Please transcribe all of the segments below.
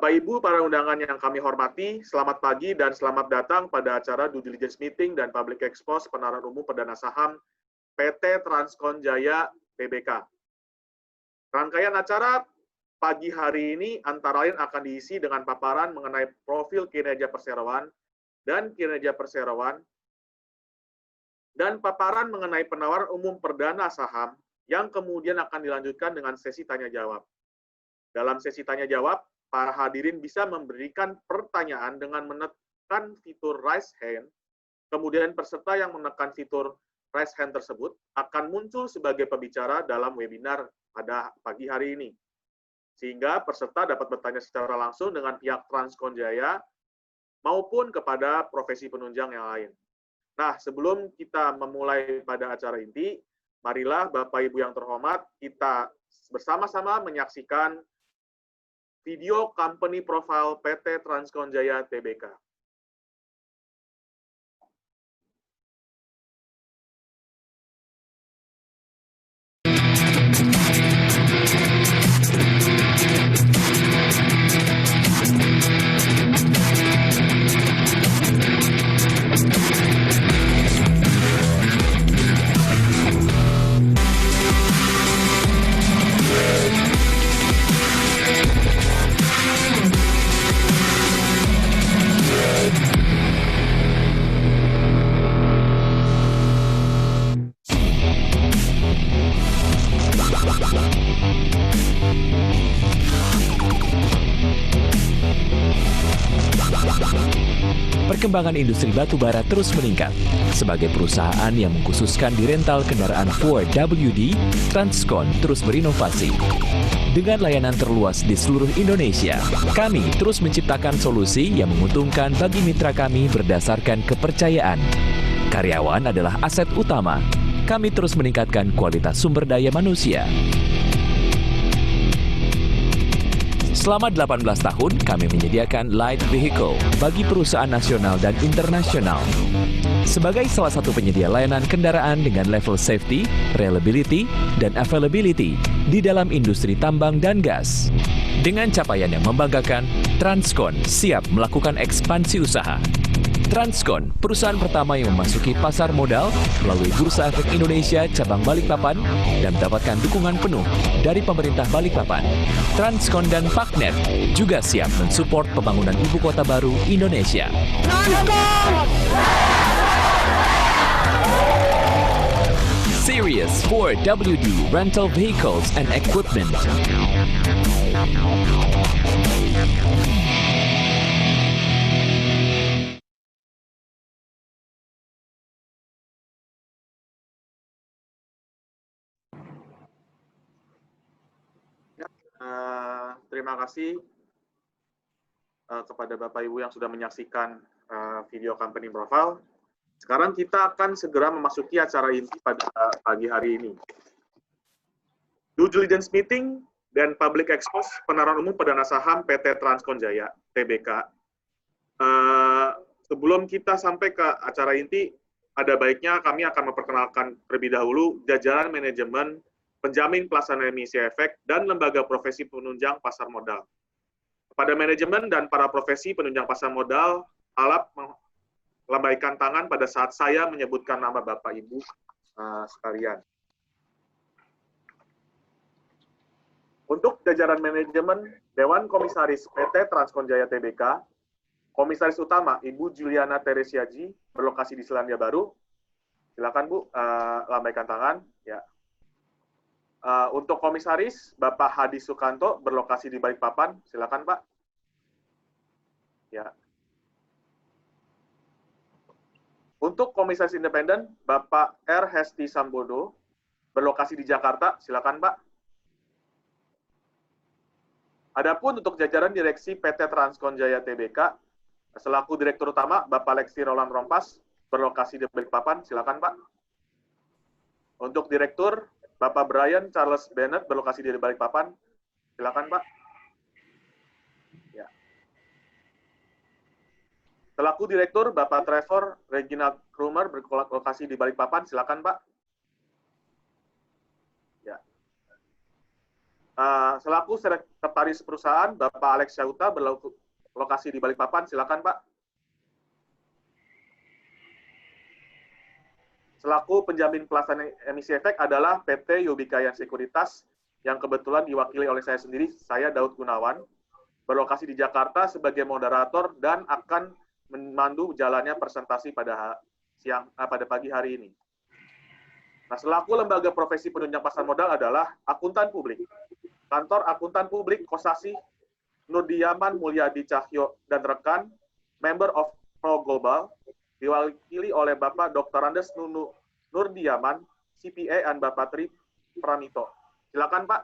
Bapak Ibu, para undangan yang kami hormati, selamat pagi dan selamat datang pada acara Due Diligence Meeting dan Public Expose Penawaran Umum Perdana Saham PT Transkon Jaya Tbk. Rangkaian acara pagi hari ini antara lain akan diisi dengan paparan mengenai profil kinerja perseroan dan kinerja perseroan, dan paparan mengenai penawaran umum perdana saham yang kemudian akan dilanjutkan dengan sesi tanya-jawab. Dalam sesi tanya-jawab, para hadirin bisa memberikan pertanyaan dengan menekan fitur raise hand, kemudian peserta yang menekan fitur raise hand tersebut akan muncul sebagai pembicara dalam webinar pada pagi hari ini. Sehingga peserta dapat bertanya secara langsung dengan pihak Transkon Jaya maupun kepada profesi penunjang yang lain. Nah, sebelum kita memulai pada acara inti, marilah Bapak Ibu yang terhormat, kita bersama-sama menyaksikan video company profile PT Transkon Jaya Tbk. Perkembangan industri batubara terus meningkat. Sebagai perusahaan yang mengkhususkan di rental kendaraan 4WD, Transkon terus berinovasi. Dengan layanan terluas di seluruh Indonesia, kami terus menciptakan solusi yang menguntungkan bagi mitra kami berdasarkan kepercayaan. Karyawan adalah aset utama. Kami terus meningkatkan kualitas sumber daya manusia. Selama 18 tahun, kami menyediakan light vehicle bagi perusahaan nasional dan internasional. Sebagai salah satu penyedia layanan kendaraan dengan level safety, reliability, dan availability di dalam industri tambang dan gas. Dengan capaian yang membanggakan, Transkon siap melakukan ekspansi usaha. Transkon, perusahaan pertama yang memasuki pasar modal melalui Bursa Efek Indonesia cabang Balikpapan dan mendapatkan dukungan penuh dari pemerintah Balikpapan. Transkon dan Paknet juga siap mensupport pembangunan ibu kota baru Indonesia. Serious 4WD Rental Vehicles and Equipment. Terima kasih kepada Bapak Ibu yang sudah menyaksikan video company profile. Sekarang kita akan segera memasuki acara inti pada pagi hari ini. Due Diligence Meeting dan Public Expose Penawaran Umum Perdana Saham PT Transkon Jaya Tbk. Sebelum kita sampai ke acara inti, ada baiknya kami akan memperkenalkan terlebih dahulu jajaran manajemen penjamin pelaksana emisi efek, dan lembaga profesi penunjang pasar modal. Kepada manajemen dan para profesi penunjang pasar modal, alap melambaikan tangan pada saat saya menyebutkan nama Bapak Ibu sekalian. Untuk jajaran manajemen Dewan Komisaris PT Transkon Jaya Tbk, Komisaris Utama Ibu Juliana Teresiaji, berlokasi di Selandia Baru. Silakan Bu, lambaikan tangan. Ya. Untuk komisaris, Bapak Hadi Sukanto, berlokasi di Balikpapan. Silakan, Pak. Ya. Untuk komisaris independen, Bapak R. Hesti Sambodo, berlokasi di Jakarta. Silakan, Pak. Adapun untuk jajaran direksi PT Transkon Jaya Tbk, selaku Direktur Utama, Bapak Lexi Roland Rompas, berlokasi di Balikpapan. Silakan, Pak. Untuk Direktur, Bapak Brian Charles Bennett, berlokasi di Balikpapan. Silakan, Pak. Ya. Selaku Direktur, Bapak Trevor Reginald Krumer, berlokasi di Balikpapan. Silakan, Pak. Ya. Selaku sekretaris perusahaan, Bapak Alex Syauta berlokasi di Balikpapan. Silakan, Pak. Selaku penjamin pelaksanaan emisi efek adalah PT Yubikayan Sekuritas yang kebetulan diwakili oleh saya sendiri, saya Daud Gunawan, berlokasi di Jakarta sebagai moderator dan akan memandu jalannya presentasi pada pagi hari ini. Nah, selaku lembaga profesi penunjang pasar modal adalah akuntan publik. Kantor Akuntan Publik Kosasi Nurdiaman Mulyadi Cahyo dan rekan, member of Pro Global, diwakili oleh Bapak Dr. Andes Nurdiaman, CPA, dan Bapak Tri Pramito. Silakan, Pak.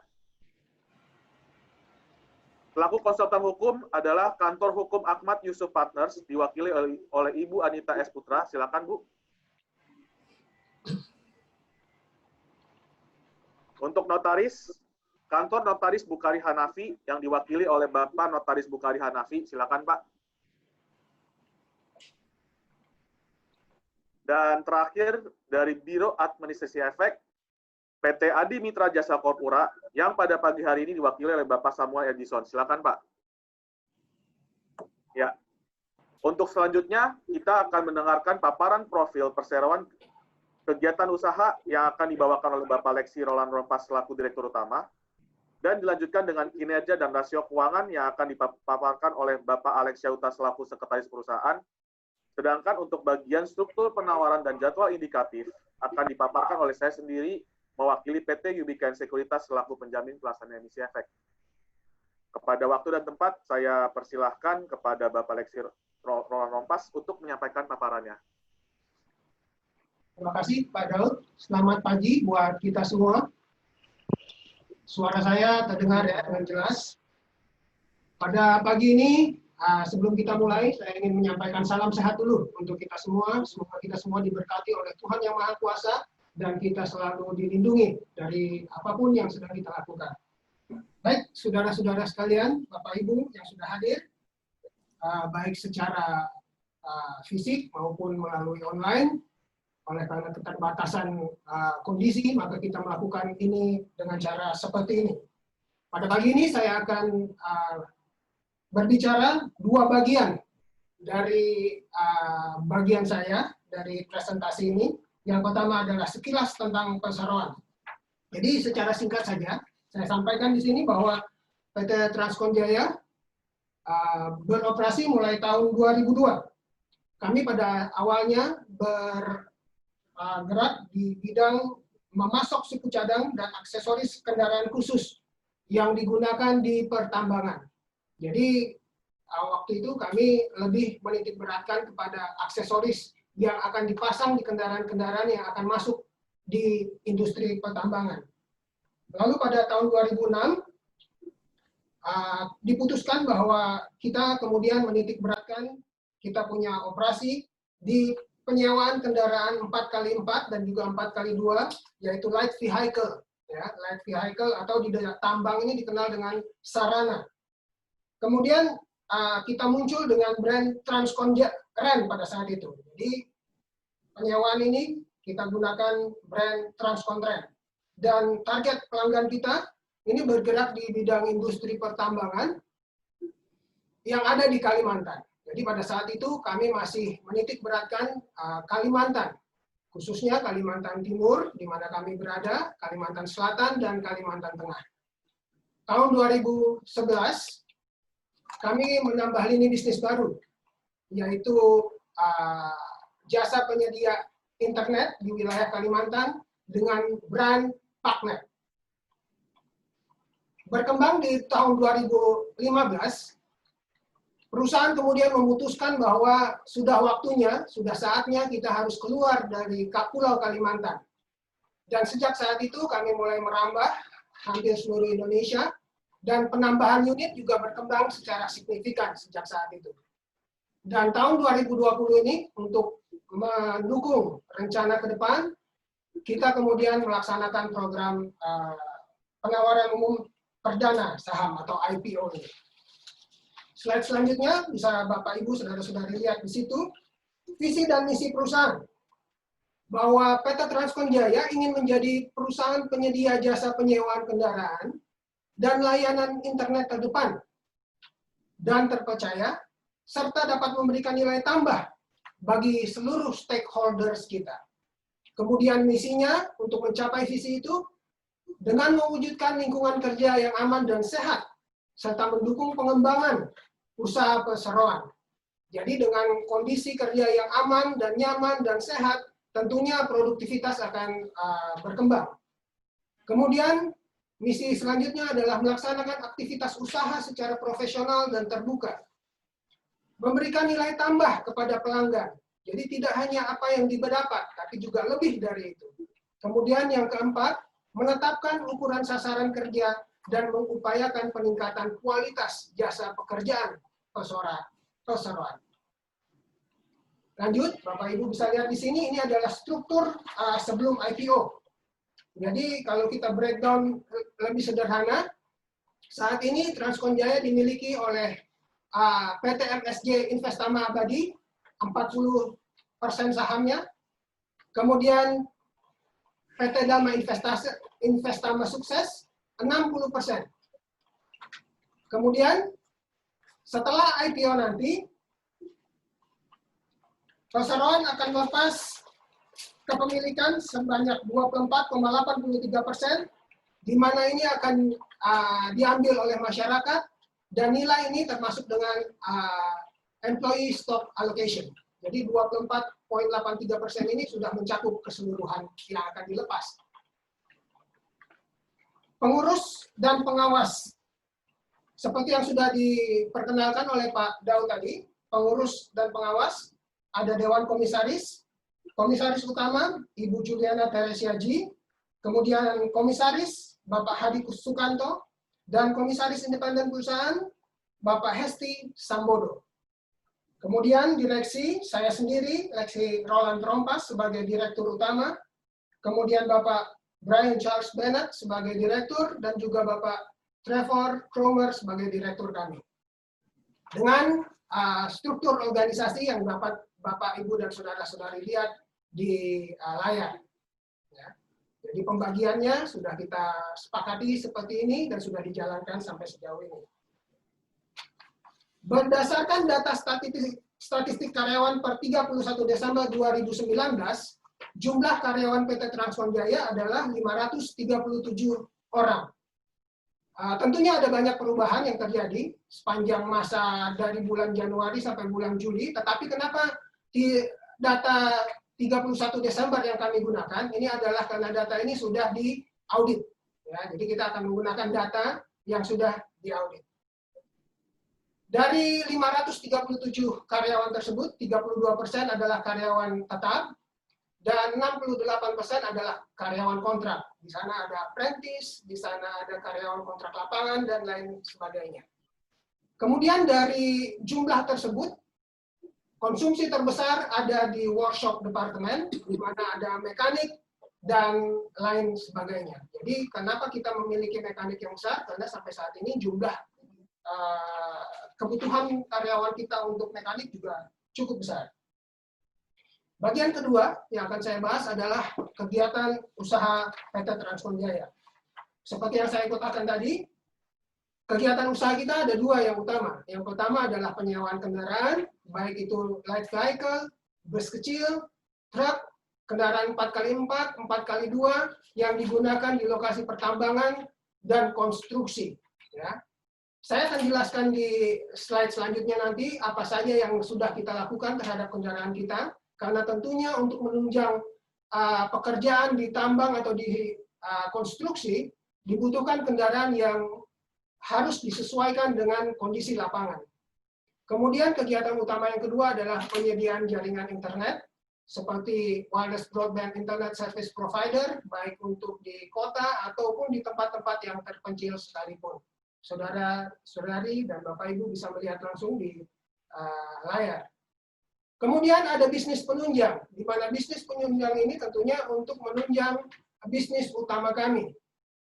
Selaku konsultan hukum adalah Kantor Hukum Ahmad Yusuf Partners, diwakili oleh Ibu Anita S. Putra. Silakan, Bu. Untuk notaris, Kantor Notaris Bukhari Hanafi yang diwakili oleh Bapak Notaris Bukhari Hanafi. Silakan, Pak. Dan terakhir, dari Biro Administrasi Efek, PT Adi Mitra Jasa Corpora, yang pada pagi hari ini diwakili oleh Bapak Samuel Edison. Silakan, Pak. Ya. Untuk selanjutnya, kita akan mendengarkan paparan profil perseroan kegiatan usaha yang akan dibawakan oleh Bapak Lexi Roland Rompas selaku Direktur Utama, dan dilanjutkan dengan kinerja dan rasio keuangan yang akan dipaparkan oleh Bapak Alex Syauta selaku Sekretaris Perusahaan. Sedangkan untuk bagian struktur penawaran dan jadwal indikatif akan dipaparkan oleh saya sendiri mewakili PT Yubikayan Sekuritas selaku penjamin pelaksanaan emisi efek. Kepada waktu dan tempat, saya persilahkan kepada Bapak Lexi Roland Rompas untuk menyampaikan paparannya. Terima kasih Pak Daud. Selamat pagi buat kita semua. Suara saya terdengar ya dengan jelas. Pada pagi ini, sebelum kita mulai, saya ingin menyampaikan salam sehat dulu untuk kita semua. Semoga kita semua diberkati oleh Tuhan Yang Maha Kuasa dan kita selalu dilindungi dari apapun yang sedang kita lakukan. Baik, saudara-saudara sekalian, Bapak Ibu yang sudah hadir, baik secara fisik maupun melalui online, oleh karena keterbatasan kondisi, maka kita melakukan ini dengan cara seperti ini. Pada pagi ini saya akan berbicara dua bagian dari bagian saya dari presentasi ini. Yang pertama adalah sekilas tentang perseroan. Jadi secara singkat saja, saya sampaikan di sini bahwa PT Transcon Jaya beroperasi mulai tahun 2002. Kami pada awalnya bergerak di bidang memasok suku cadang dan aksesoris kendaraan khusus yang digunakan di pertambangan. Jadi waktu itu kami lebih menitik beratkan kepada aksesoris yang akan dipasang di kendaraan-kendaraan yang akan masuk di industri pertambangan. Lalu pada tahun 2006 diputuskan bahwa kita kemudian menitik beratkan, kita punya operasi di penyewaan kendaraan 4x4 dan juga 4x2, yaitu light vehicle. Ya, light vehicle atau di tambang ini dikenal dengan sarana. Kemudian kita muncul dengan brand Transcon Ren pada saat itu. Jadi penyewaan ini kita gunakan brand Transcon Ren. Dan target pelanggan kita ini bergerak di bidang industri pertambangan yang ada di Kalimantan. Jadi pada saat itu kami masih menitik beratkan Kalimantan, khususnya Kalimantan Timur, di mana kami berada, Kalimantan Selatan, dan Kalimantan Tengah. Tahun 2011, kami menambah lini bisnis baru, yaitu jasa penyedia internet di wilayah Kalimantan dengan brand Paknet. Berkembang di tahun 2015, perusahaan kemudian memutuskan bahwa sudah waktunya, sudah saatnya kita harus keluar dari Pulau Kalimantan. Dan sejak saat itu kami mulai merambah hampir seluruh Indonesia, dan penambahan unit juga berkembang secara signifikan sejak saat itu. Dan tahun 2020 ini untuk mendukung rencana ke depan, kita kemudian melaksanakan program penawaran umum perdana saham atau IPO ini. Slide selanjutnya bisa Bapak Ibu saudara-saudara lihat di situ visi dan misi perusahaan. Bahwa PT Transcon Jaya ingin menjadi perusahaan penyedia jasa penyewaan kendaraan dan layanan internet terdepan dan terpercaya, serta dapat memberikan nilai tambah bagi seluruh stakeholders kita. Kemudian misinya untuk mencapai visi itu dengan mewujudkan lingkungan kerja yang aman dan sehat, serta mendukung pengembangan usaha perseroan. Jadi dengan kondisi kerja yang aman dan nyaman dan sehat, tentunya produktivitas akan berkembang. Kemudian misi selanjutnya adalah melaksanakan aktivitas usaha secara profesional dan terbuka. Memberikan nilai tambah kepada pelanggan. Jadi tidak hanya apa yang didapat, tapi juga lebih dari itu. Kemudian yang keempat, menetapkan ukuran sasaran kerja dan mengupayakan peningkatan kualitas jasa pekerjaan perseroan. Lanjut, Bapak Ibu bisa lihat di sini, ini adalah struktur sebelum IPO. Jadi kalau kita breakdown lebih sederhana, saat ini Transkon Jaya dimiliki oleh PT MSG Investama Abadi, 40% sahamnya. Kemudian PT Dama Investama Sukses, 60%. Kemudian setelah IPO nanti, perseroan akan melepas kepemilikan sebanyak 24,83%, di mana ini akan diambil oleh masyarakat, dan nilai ini termasuk dengan employee stock allocation. Jadi 24,83% ini sudah mencakup keseluruhan yang akan dilepas. Pengurus dan pengawas. Seperti yang sudah diperkenalkan oleh Pak Daud tadi, pengurus dan pengawas, ada Dewan Komisaris, Komisaris Utama, Ibu Juliana Teresiaji, kemudian Komisaris, Bapak Hadi Sukanto, dan Komisaris Independen Perusahaan, Bapak Hesti Sambodo. Kemudian direksi, saya sendiri, Leksi Roland Trompas sebagai Direktur Utama, kemudian Bapak Brian Charles Bennett sebagai Direktur, dan juga Bapak Trevor Cromer sebagai Direktur kami. Dengan struktur organisasi yang dapat Bapak, Ibu, dan Saudara-saudari lihat di layar. Ya. Jadi pembagiannya sudah kita sepakati seperti ini dan sudah dijalankan sampai sejauh ini. Berdasarkan data statistik karyawan per 31 Desember 2019, jumlah karyawan PT Transkon Jaya adalah 537 orang. Tentunya ada banyak perubahan yang terjadi sepanjang masa dari bulan Januari sampai bulan Juli, tetapi kenapa di data 31 Desember yang kami gunakan, ini adalah karena data ini sudah diaudit. Ya, jadi kita akan menggunakan data yang sudah diaudit. Dari 537 karyawan tersebut, 32% adalah karyawan tetap, dan 68% adalah karyawan kontrak. Di sana ada apprentice, di sana ada karyawan kontrak lapangan, dan lain sebagainya. Kemudian dari jumlah tersebut, konsumsi terbesar ada di workshop departemen, di mana ada mekanik, dan lain sebagainya. Jadi kenapa kita memiliki mekanik yang besar? Karena sampai saat ini jumlah kebutuhan karyawan kita untuk mekanik juga cukup besar. Bagian kedua yang akan saya bahas adalah kegiatan usaha PT Transkon Jaya. Seperti yang saya katakan tadi, kegiatan usaha kita ada dua yang utama. Yang pertama adalah penyewaan kendaraan, baik itu light vehicle, bus kecil, truk, kendaraan 4x4, 4x2 yang digunakan di lokasi pertambangan dan konstruksi. Ya. Saya akan jelaskan di slide selanjutnya nanti apa saja yang sudah kita lakukan terhadap kendaraan kita. Karena tentunya untuk menunjang pekerjaan di tambang atau di konstruksi, dibutuhkan kendaraan yang harus disesuaikan dengan kondisi lapangan. Kemudian kegiatan utama yang kedua adalah penyediaan jaringan internet, seperti wireless broadband internet service provider, baik untuk di kota ataupun di tempat-tempat yang terpencil sekalipun. Saudara-saudari dan Bapak Ibu bisa melihat langsung di layar. Kemudian ada bisnis penunjang, di mana bisnis penunjang ini tentunya untuk menunjang bisnis utama kami.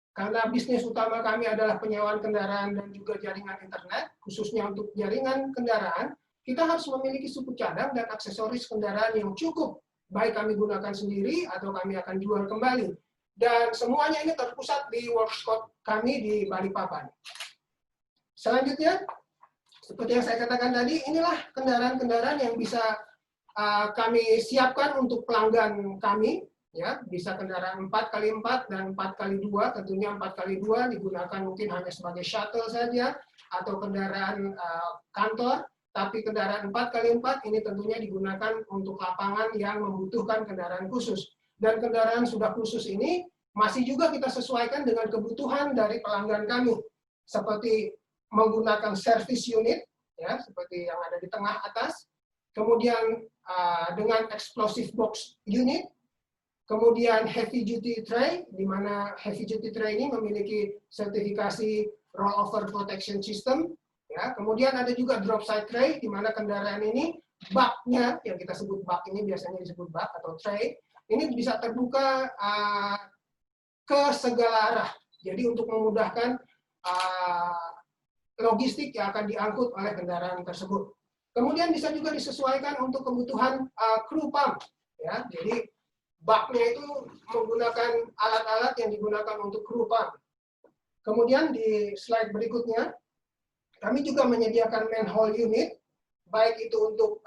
Karena bisnis utama kami adalah penyewaan kendaraan dan juga jaringan internet, khususnya untuk jaringan kendaraan, kita harus memiliki suku cadang dan aksesoris kendaraan yang cukup, baik kami gunakan sendiri atau kami akan jual kembali. dan semuanya ini terpusat di workshop kami di Balikpapan. Selanjutnya, seperti yang saya katakan tadi, inilah kendaraan-kendaraan yang bisa kami siapkan untuk pelanggan kami, ya, bisa kendaraan 4x4 dan 4x2, tentunya 4x2 digunakan mungkin hanya sebagai shuttle saja, atau kendaraan kantor, tapi kendaraan 4x4 ini tentunya digunakan untuk lapangan yang membutuhkan kendaraan khusus. Dan kendaraan sudah khusus ini masih juga kita sesuaikan dengan kebutuhan dari pelanggan kami, seperti menggunakan service unit, ya, seperti yang ada di tengah atas, kemudian dengan explosive box unit, kemudian heavy duty tray, di mana heavy duty tray ini memiliki sertifikasi rollover protection system, ya. Kemudian ada juga drop side tray, di mana kendaraan ini baknya, yang kita sebut bak ini biasanya disebut bak atau tray, ini bisa terbuka ke segala arah. Jadi untuk memudahkan logistik yang akan diangkut oleh kendaraan tersebut. Kemudian bisa juga disesuaikan untuk kebutuhan crew pump, ya. Jadi baknya itu menggunakan alat-alat yang digunakan untuk crew pump. Kemudian di slide berikutnya, kami juga menyediakan manhole unit, baik itu untuk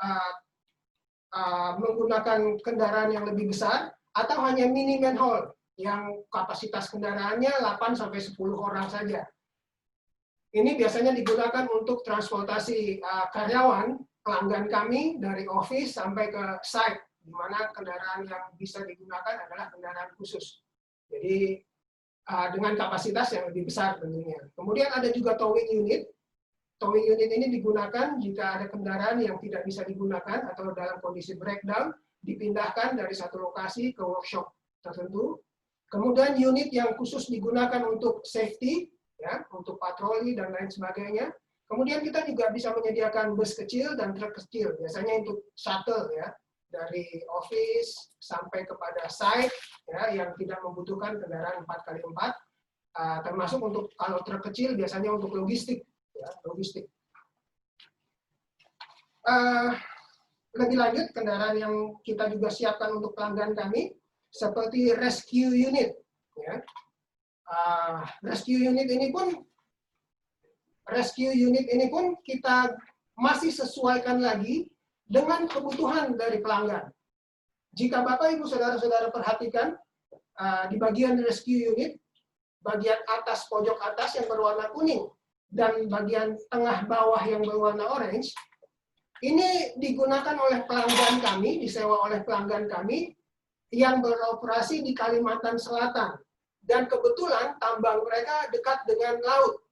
menggunakan kendaraan yang lebih besar atau hanya mini manhole yang kapasitas kendaraannya 8-10 orang saja. Ini biasanya digunakan untuk transportasi karyawan, pelanggan kami dari office sampai ke site, di mana kendaraan yang bisa digunakan adalah kendaraan khusus. Jadi dengan kapasitas yang lebih besar tentunya. Kemudian ada juga towing unit. Towing unit ini digunakan jika ada kendaraan yang tidak bisa digunakan atau dalam kondisi breakdown, dipindahkan dari satu lokasi ke workshop tertentu. Kemudian unit yang khusus digunakan untuk safety, ya, untuk patroli dan lain sebagainya. Kemudian kita juga bisa menyediakan bus kecil dan truk kecil, biasanya untuk shuttle, ya, dari office sampai kepada site, ya, yang tidak membutuhkan kendaraan 4x4, termasuk untuk kalau truk kecil biasanya untuk logistik, ya, logistik. Lebih lanjut, kendaraan yang kita juga siapkan untuk pelanggan kami seperti rescue unit, ya. Rescue unit ini pun kita masih sesuaikan lagi dengan kebutuhan dari pelanggan. Jika Bapak Ibu Saudara-saudara perhatikan di bagian rescue unit, bagian atas pojok atas yang berwarna kuning dan bagian tengah bawah yang berwarna orange, ini digunakan oleh pelanggan kami, disewa oleh pelanggan kami yang beroperasi di Kalimantan Selatan. Dan kebetulan tambang mereka dekat dengan laut.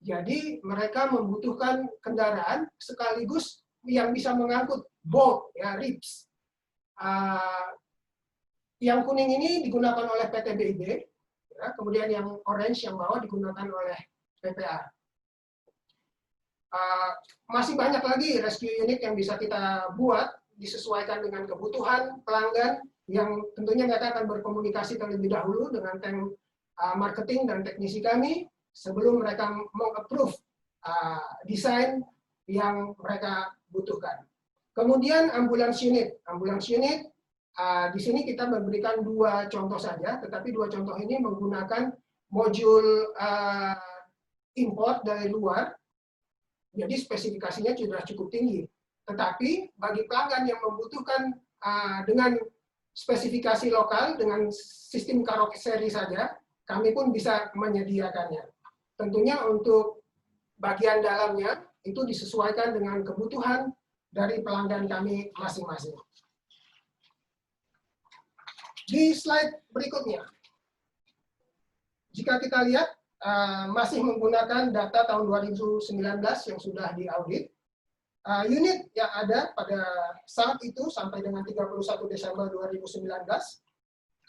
Jadi mereka membutuhkan kendaraan sekaligus yang bisa mengangkut boat, ya, rips. Yang kuning ini digunakan oleh PT BIB, ya, kemudian yang orange yang bawah digunakan oleh PPA. Masih banyak lagi rescue unit yang bisa kita buat, disesuaikan dengan kebutuhan pelanggan, yang tentunya mereka akan berkomunikasi terlebih dahulu dengan tim marketing dan teknisi kami sebelum mereka meng-approve desain yang mereka butuhkan. Kemudian ambulance unit. Ambulance unit, di sini kita memberikan 2 contoh saja, tetapi 2 contoh ini menggunakan modul import dari luar, jadi spesifikasinya sudah cukup tinggi. Tetapi bagi pelanggan yang membutuhkan dengan spesifikasi lokal, dengan sistem karoseri saja, kami pun bisa menyediakannya. Tentunya untuk bagian dalamnya, itu disesuaikan dengan kebutuhan dari pelanggan kami masing-masing. Di slide berikutnya, jika kita lihat, masih menggunakan data tahun 2019 yang sudah diaudit, unit yang ada pada saat itu sampai dengan 31 Desember 2019,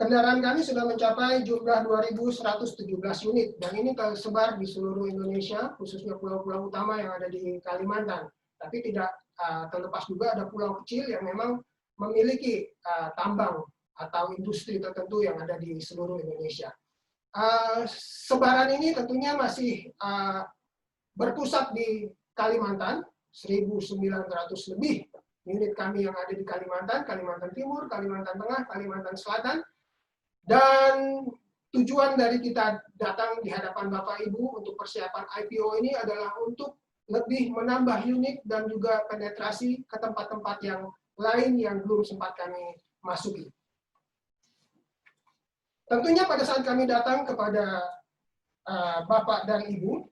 kendaraan kami sudah mencapai jumlah 2.117 unit, dan ini tersebar di seluruh Indonesia, khususnya pulau-pulau utama yang ada di Kalimantan. Tapi tidak terlepas juga ada pulau kecil yang memang memiliki tambang atau industri tertentu yang ada di seluruh Indonesia. Sebaran ini tentunya masih berpusat di Kalimantan, 1.900 lebih unit kami yang ada di Kalimantan, Kalimantan Timur, Kalimantan Tengah, Kalimantan Selatan, dan tujuan dari kita datang di hadapan Bapak Ibu untuk persiapan IPO ini adalah untuk lebih menambah unit dan juga penetrasi ke tempat-tempat yang lain yang belum sempat kami masuki. Tentunya pada saat kami datang kepada Bapak dan Ibu,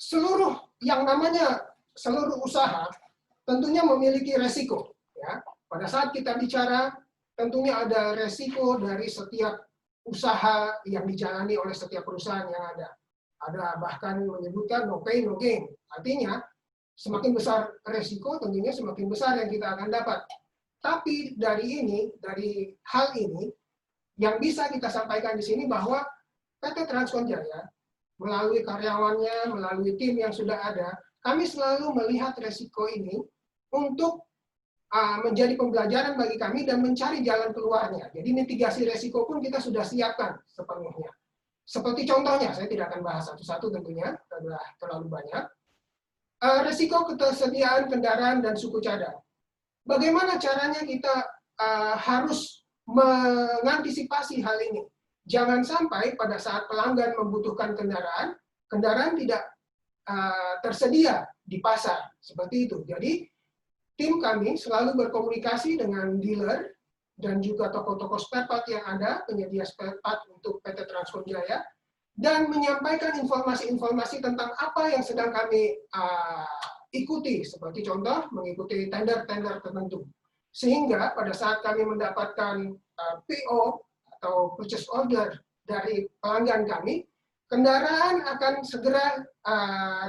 seluruh usaha tentunya memiliki resiko. Ya. Pada saat kita bicara, tentunya ada resiko dari setiap usaha yang dijalani oleh setiap perusahaan yang ada. Ada bahkan menyebutkan no pay, no gain. Artinya, semakin besar resiko, tentunya semakin besar yang kita akan dapat. Tapi dari hal ini, yang bisa kita sampaikan di sini bahwa PT Transkon Jaya, melalui karyawannya, melalui tim yang sudah ada, kami selalu melihat resiko ini untuk menjadi pembelajaran bagi kami dan mencari jalan keluarnya. Jadi mitigasi resiko pun kita sudah siapkan sepenuhnya. Seperti contohnya, saya tidak akan bahas satu-satu tentunya, karena terlalu banyak. Resiko ketersediaan kendaraan dan suku cadang. Bagaimana caranya kita harus mengantisipasi hal ini? Jangan sampai pada saat pelanggan membutuhkan kendaraan, kendaraan tidak tersedia di pasar. Seperti itu. Jadi, tim kami selalu berkomunikasi dengan dealer dan juga toko-toko spare part yang ada, penyedia spare part untuk PT Transkon Jaya, dan menyampaikan informasi-informasi tentang apa yang sedang kami ikuti, seperti contoh mengikuti tender-tender tertentu. Sehingga pada saat kami mendapatkan PO atau purchase order dari pelanggan kami, kendaraan akan segera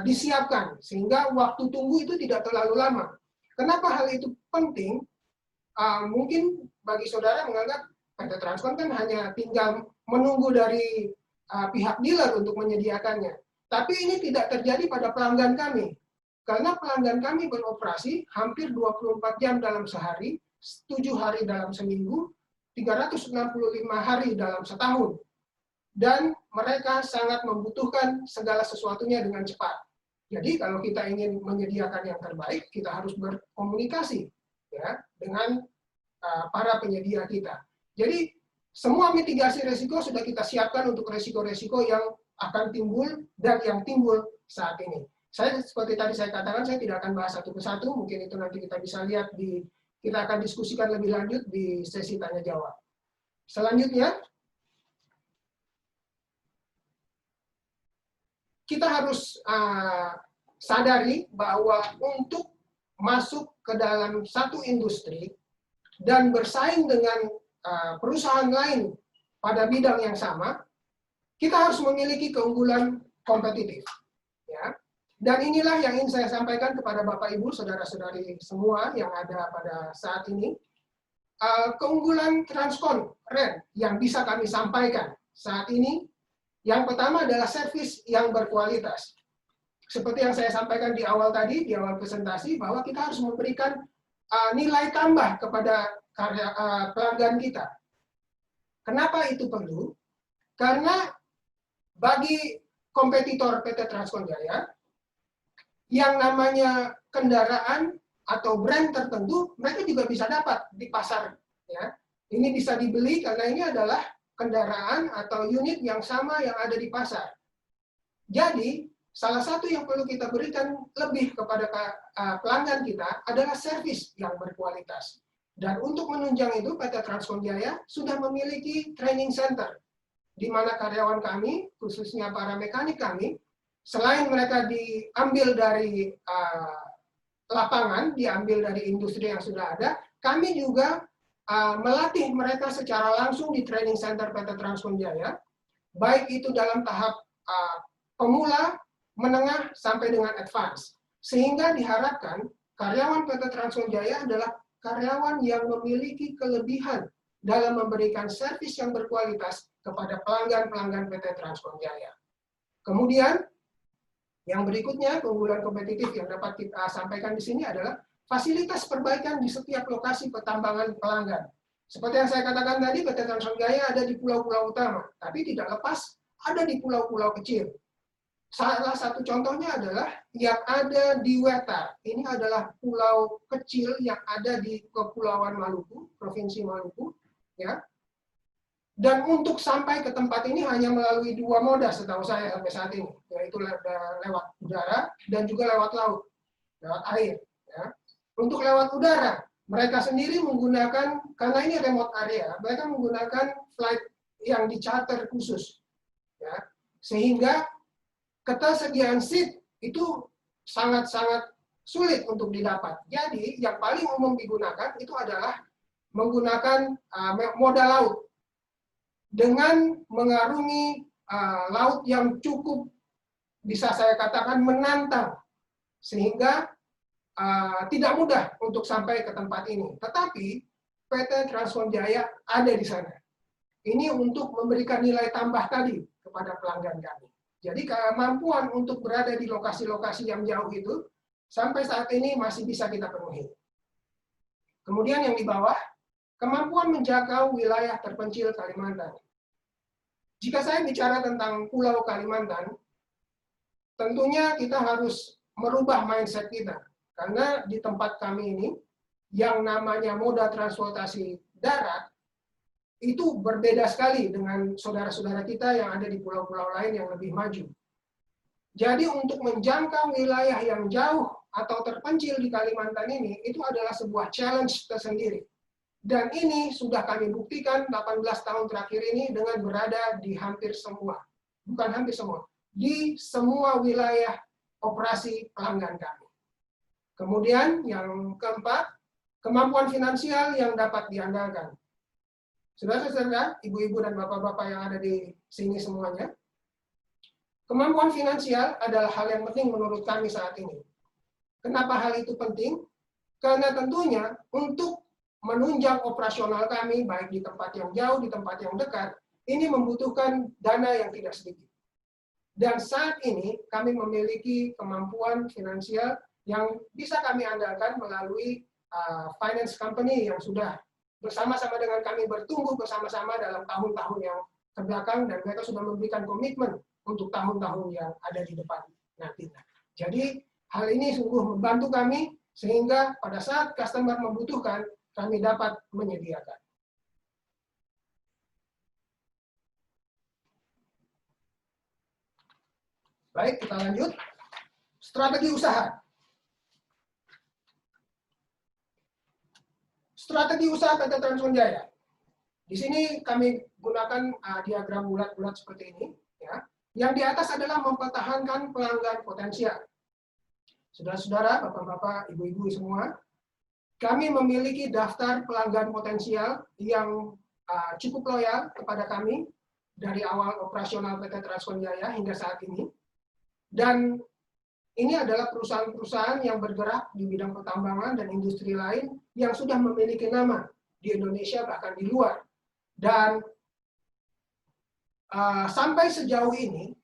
disiapkan, sehingga waktu tunggu itu tidak terlalu lama. Kenapa hal itu penting? Mungkin bagi saudara menganggap PT Transkon kan hanya tinggal menunggu dari pihak dealer untuk menyediakannya. Tapi ini tidak terjadi pada pelanggan kami. Karena pelanggan kami beroperasi hampir 24 jam dalam sehari, 7 hari dalam seminggu, 365 hari dalam setahun. Dan mereka sangat membutuhkan segala sesuatunya dengan cepat. Jadi kalau kita ingin menyediakan yang terbaik, kita harus berkomunikasi ya dengan para penyedia kita. Jadi semua mitigasi risiko sudah kita siapkan untuk risiko-risiko yang akan timbul dan yang timbul saat ini. Saya seperti tadi saya katakan, saya tidak akan bahas satu persatu, mungkin itu nanti kita bisa lihat kita akan diskusikan lebih lanjut di sesi tanya jawab. Selanjutnya, kita harus sadari bahwa untuk masuk ke dalam satu industri dan bersaing dengan perusahaan lain pada bidang yang sama, kita harus memiliki keunggulan kompetitif. Ya. Dan inilah yang ingin saya sampaikan kepada Bapak Ibu, saudara-saudari semua yang ada pada saat ini. Keunggulan Transkon Ren yang bisa kami sampaikan saat ini, yang pertama adalah servis yang berkualitas. Seperti yang saya sampaikan di awal tadi, di awal presentasi, bahwa kita harus memberikan nilai tambah kepada pelanggan kita. Kenapa itu perlu? Karena bagi kompetitor PT Transkon Jaya, yang namanya kendaraan atau brand tertentu, mereka juga bisa dapat di pasar. Ya. Ini bisa dibeli karena ini adalah kendaraan atau unit yang sama yang ada di pasar. Jadi, salah satu yang perlu kita berikan lebih kepada pelanggan kita adalah servis yang berkualitas. Dan untuk menunjang itu, PT Transkon Jaya sudah memiliki training center, di mana karyawan kami, khususnya para mekanik kami, selain mereka diambil dari lapangan, diambil dari industri yang sudah ada, kami juga melatih mereka secara langsung di training center PT Transkon Jaya, baik itu dalam tahap pemula, menengah, sampai dengan advance. Sehingga diharapkan karyawan PT Transkon Jaya adalah karyawan yang memiliki kelebihan dalam memberikan servis yang berkualitas kepada pelanggan-pelanggan PT Transkon Jaya. Kemudian, yang berikutnya, keunggulan kompetitif yang dapat kita sampaikan di sini adalah fasilitas perbaikan di setiap lokasi pertambangan pelanggan. Seperti yang saya katakan tadi, PT Transkon Jaya ada di pulau-pulau utama, tapi tidak lepas ada di pulau-pulau kecil. Salah satu contohnya adalah yang ada di Wetar. Ini adalah pulau kecil yang ada di Kepulauan Maluku, Provinsi Maluku, ya. Dan untuk sampai ke tempat ini hanya melalui 2 moda setahu saya sampai saat ini, yaitu lewat udara dan juga lewat laut, lewat air. Ya. Untuk lewat udara, mereka sendiri menggunakan, karena ini remote area, mereka menggunakan flight yang di-charter khusus. Ya. Sehingga ketersediaan seat itu sangat-sangat sulit untuk didapat. Jadi yang paling umum digunakan itu adalah menggunakan moda laut dengan mengarungi laut yang cukup bisa saya katakan menantang, sehingga tidak mudah untuk sampai ke tempat ini. Tetapi PT Transcon Jaya ada di sana. Ini untuk memberikan nilai tambah tadi kepada pelanggan kami. Jadi kemampuan untuk berada di lokasi-lokasi yang jauh itu sampai saat ini masih bisa kita penuhi. Kemudian yang di bawah, kemampuan menjangkau wilayah terpencil Kalimantan. Jika saya bicara tentang Pulau Kalimantan, tentunya kita harus merubah mindset kita. Karena di tempat kami ini, yang namanya moda transportasi darat, itu berbeda sekali dengan saudara-saudara kita yang ada di pulau-pulau lain yang lebih maju. Jadi untuk menjangkau wilayah yang jauh atau terpencil di Kalimantan ini, itu adalah sebuah challenge tersendiri. Dan ini sudah kami buktikan 18 tahun terakhir ini dengan berada di hampir semua, bukan hampir semua, di semua wilayah operasi pelanggan kami. Kemudian yang keempat, kemampuan finansial yang dapat diandalkan. Saudara-saudara, ibu-ibu dan bapak-bapak yang ada di sini semuanya, kemampuan finansial adalah hal yang penting menurut kami saat ini. Kenapa hal itu penting? Karena tentunya untuk menunjang operasional kami, baik di tempat yang jauh, di tempat yang dekat, ini membutuhkan dana yang tidak sedikit. Dan saat ini kami memiliki kemampuan finansial yang bisa kami andalkan melalui finance company yang sudah bersama-sama dengan kami bertumbuh bersama-sama dalam tahun-tahun yang kebelakang, dan mereka sudah memberikan komitmen untuk tahun-tahun yang ada di depan nanti. Jadi hal ini sungguh membantu kami sehingga pada saat customer membutuhkan, kami dapat menyediakan. Baik, kita lanjut. Strategi usaha. Strategi usaha PT Transcon Jaya. Di sini kami gunakan diagram bulat-bulat seperti ini. Ya. Yang di atas adalah mempertahankan pelanggan potensial. Saudara-saudara, bapak-bapak, ibu-ibu semua, kami memiliki daftar pelanggan potensial yang cukup loyal kepada kami dari awal operasional PT Transcon Jaya hingga saat ini. Dan ini adalah perusahaan-perusahaan yang bergerak di bidang pertambangan dan industri lain yang sudah memiliki nama di Indonesia bahkan di luar. Dan sampai sejauh ini,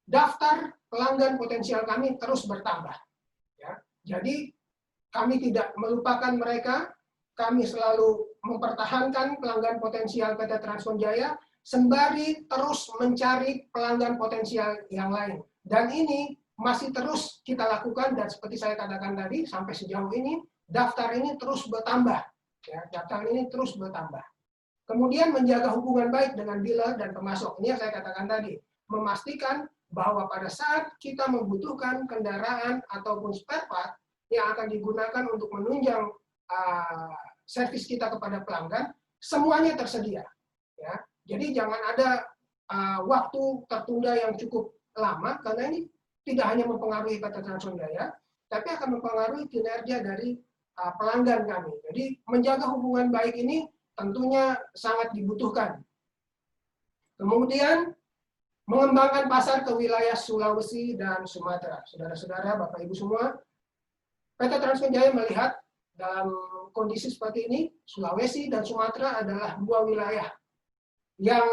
daftar pelanggan potensial kami terus bertambah. Ya. Jadi kami tidak melupakan mereka, kami selalu mempertahankan pelanggan potensial PT Transcon Jaya, sembari terus mencari pelanggan potensial yang lain. Dan ini masih terus kita lakukan, dan seperti saya katakan tadi, sampai sejauh ini, daftar ini terus bertambah. Ya, daftar ini terus bertambah. Kemudian menjaga hubungan baik dengan dealer dan pemasok. Ini yang saya katakan tadi, memastikan bahwa pada saat kita membutuhkan kendaraan ataupun spare part yang akan digunakan untuk menunjang servis kita kepada pelanggan, semuanya tersedia. Ya. Jadi jangan ada waktu tertunda yang cukup lama, karena ini tidak hanya mempengaruhi PT Transcon Jaya, tapi akan mempengaruhi kinerja dari pelanggan kami. Jadi menjaga hubungan baik ini tentunya sangat dibutuhkan. Kemudian mengembangkan pasar ke wilayah Sulawesi dan Sumatera. Saudara-saudara, Bapak Ibu semua, PT Transcon Jaya melihat dalam kondisi seperti ini, Sulawesi dan Sumatera adalah dua wilayah yang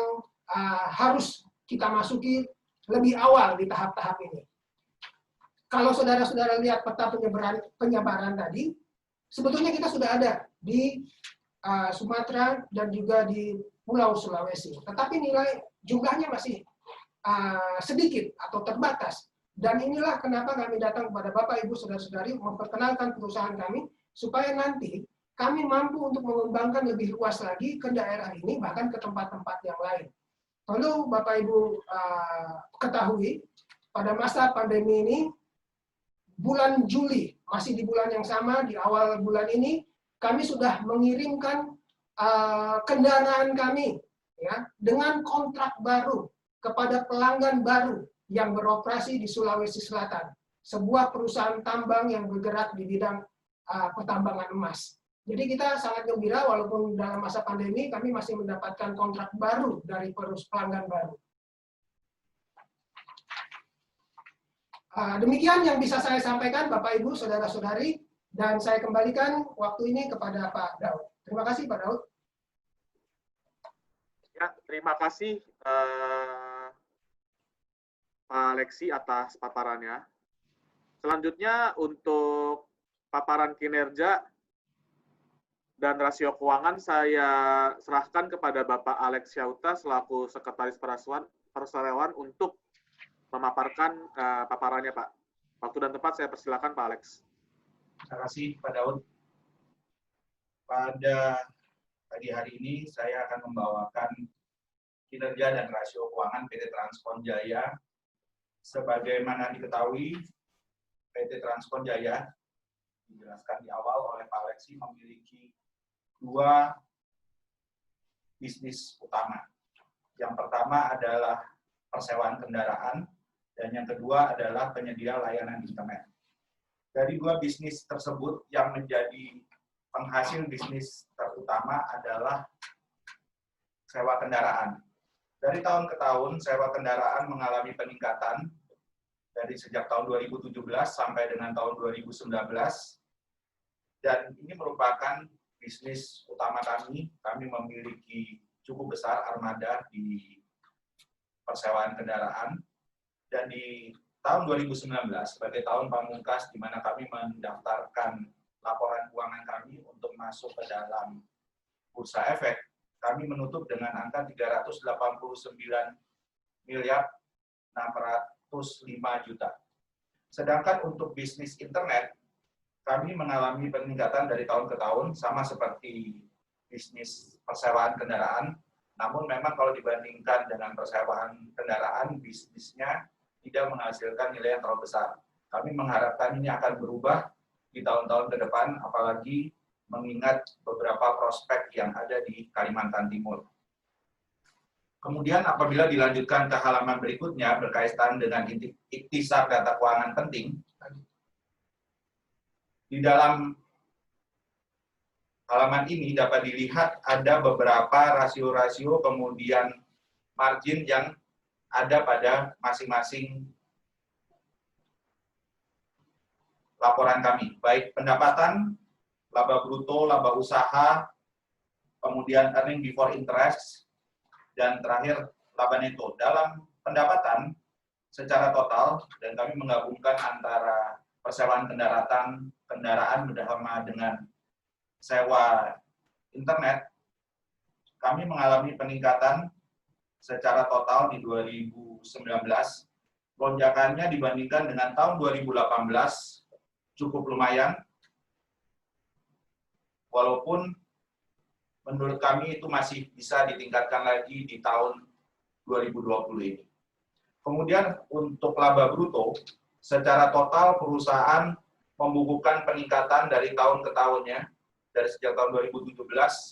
harus kita masuki lebih awal di tahap-tahap ini. Kalau saudara-saudara lihat peta penyebaran tadi, sebetulnya kita sudah ada di Sumatera dan juga di Pulau Sulawesi. Tetapi nilai jumlahnya masih sedikit atau terbatas. Dan inilah kenapa kami datang kepada Bapak, Ibu, Saudara-saudari memperkenalkan perusahaan kami, supaya nanti kami mampu untuk mengembangkan lebih luas lagi ke daerah ini, bahkan ke tempat-tempat yang lain. Perlu Bapak Ibu ketahui, pada masa pandemi ini, bulan Juli, masih di bulan yang sama, di awal bulan ini, kami sudah mengirimkan kendaraan kami ya, dengan kontrak baru kepada pelanggan baru yang beroperasi di Sulawesi Selatan, sebuah perusahaan tambang yang bergerak di bidang pertambangan emas. Jadi kita sangat gembira walaupun dalam masa pandemi kami masih mendapatkan kontrak baru dari pelanggan baru. Demikian yang bisa saya sampaikan Bapak Ibu, Saudara-saudari, dan saya kembalikan waktu ini kepada Pak Daud. Terima kasih Pak Daud. Ya, terima kasih Pak Alexi atas paparannya. Selanjutnya untuk paparan kinerja dan rasio keuangan saya serahkan kepada Bapak Alex Syauta selaku Sekretaris Perseroan untuk memaparkan paparannya, Pak. Waktu dan tempat saya persilakan Pak Alex. Terima kasih Pak Daud. Pada pagi hari ini saya akan membawakan kinerja dan rasio keuangan PT Transkon Jaya. Sebagaimana diketahui, PT Transkon Jaya dijelaskan di awal oleh Pak Alexi memiliki dua bisnis utama. Yang pertama adalah persewaan kendaraan dan yang kedua adalah penyedia layanan internet. Dari dua bisnis tersebut yang menjadi penghasil bisnis terutama adalah sewa kendaraan. Dari tahun ke tahun, sewa kendaraan mengalami peningkatan dari sejak tahun 2017 sampai dengan tahun 2019. Dan ini merupakan bisnis utama kami. Kami memiliki cukup besar armada di persewaan kendaraan. Dan di tahun 2019, sebagai tahun pamungkas di mana kami mendaftarkan laporan keuangan kami untuk masuk ke dalam bursa efek, kami menutup dengan angka 389 miliar 605 juta. Sedangkan untuk bisnis internet, kami mengalami peningkatan dari tahun ke tahun, sama seperti bisnis persewaan kendaraan. Namun memang kalau dibandingkan dengan persewaan kendaraan, bisnisnya tidak menghasilkan nilai yang terlalu besar. Kami mengharapkan ini akan berubah di tahun-tahun ke depan, apalagi mengingat beberapa prospek yang ada di Kalimantan Timur. Kemudian apabila dilanjutkan ke halaman berikutnya berkaitan dengan ikhtisar data keuangan penting, di dalam halaman ini dapat dilihat ada beberapa rasio-rasio kemudian margin yang ada pada masing-masing laporan kami, baik pendapatan, laba bruto, laba usaha, kemudian earning before interest, dan terakhir laba neto. Dalam pendapatan secara total, dan kami menggabungkan antara persewaan kendaraan bersama dengan sewa internet, kami mengalami peningkatan secara total di 2019. Lonjakannya dibandingkan dengan tahun 2018 cukup lumayan, walaupun menurut kami itu masih bisa ditingkatkan lagi di tahun 2020 ini. Kemudian untuk laba bruto, secara total perusahaan membukukan peningkatan dari tahun ke tahunnya, dari sejak tahun 2017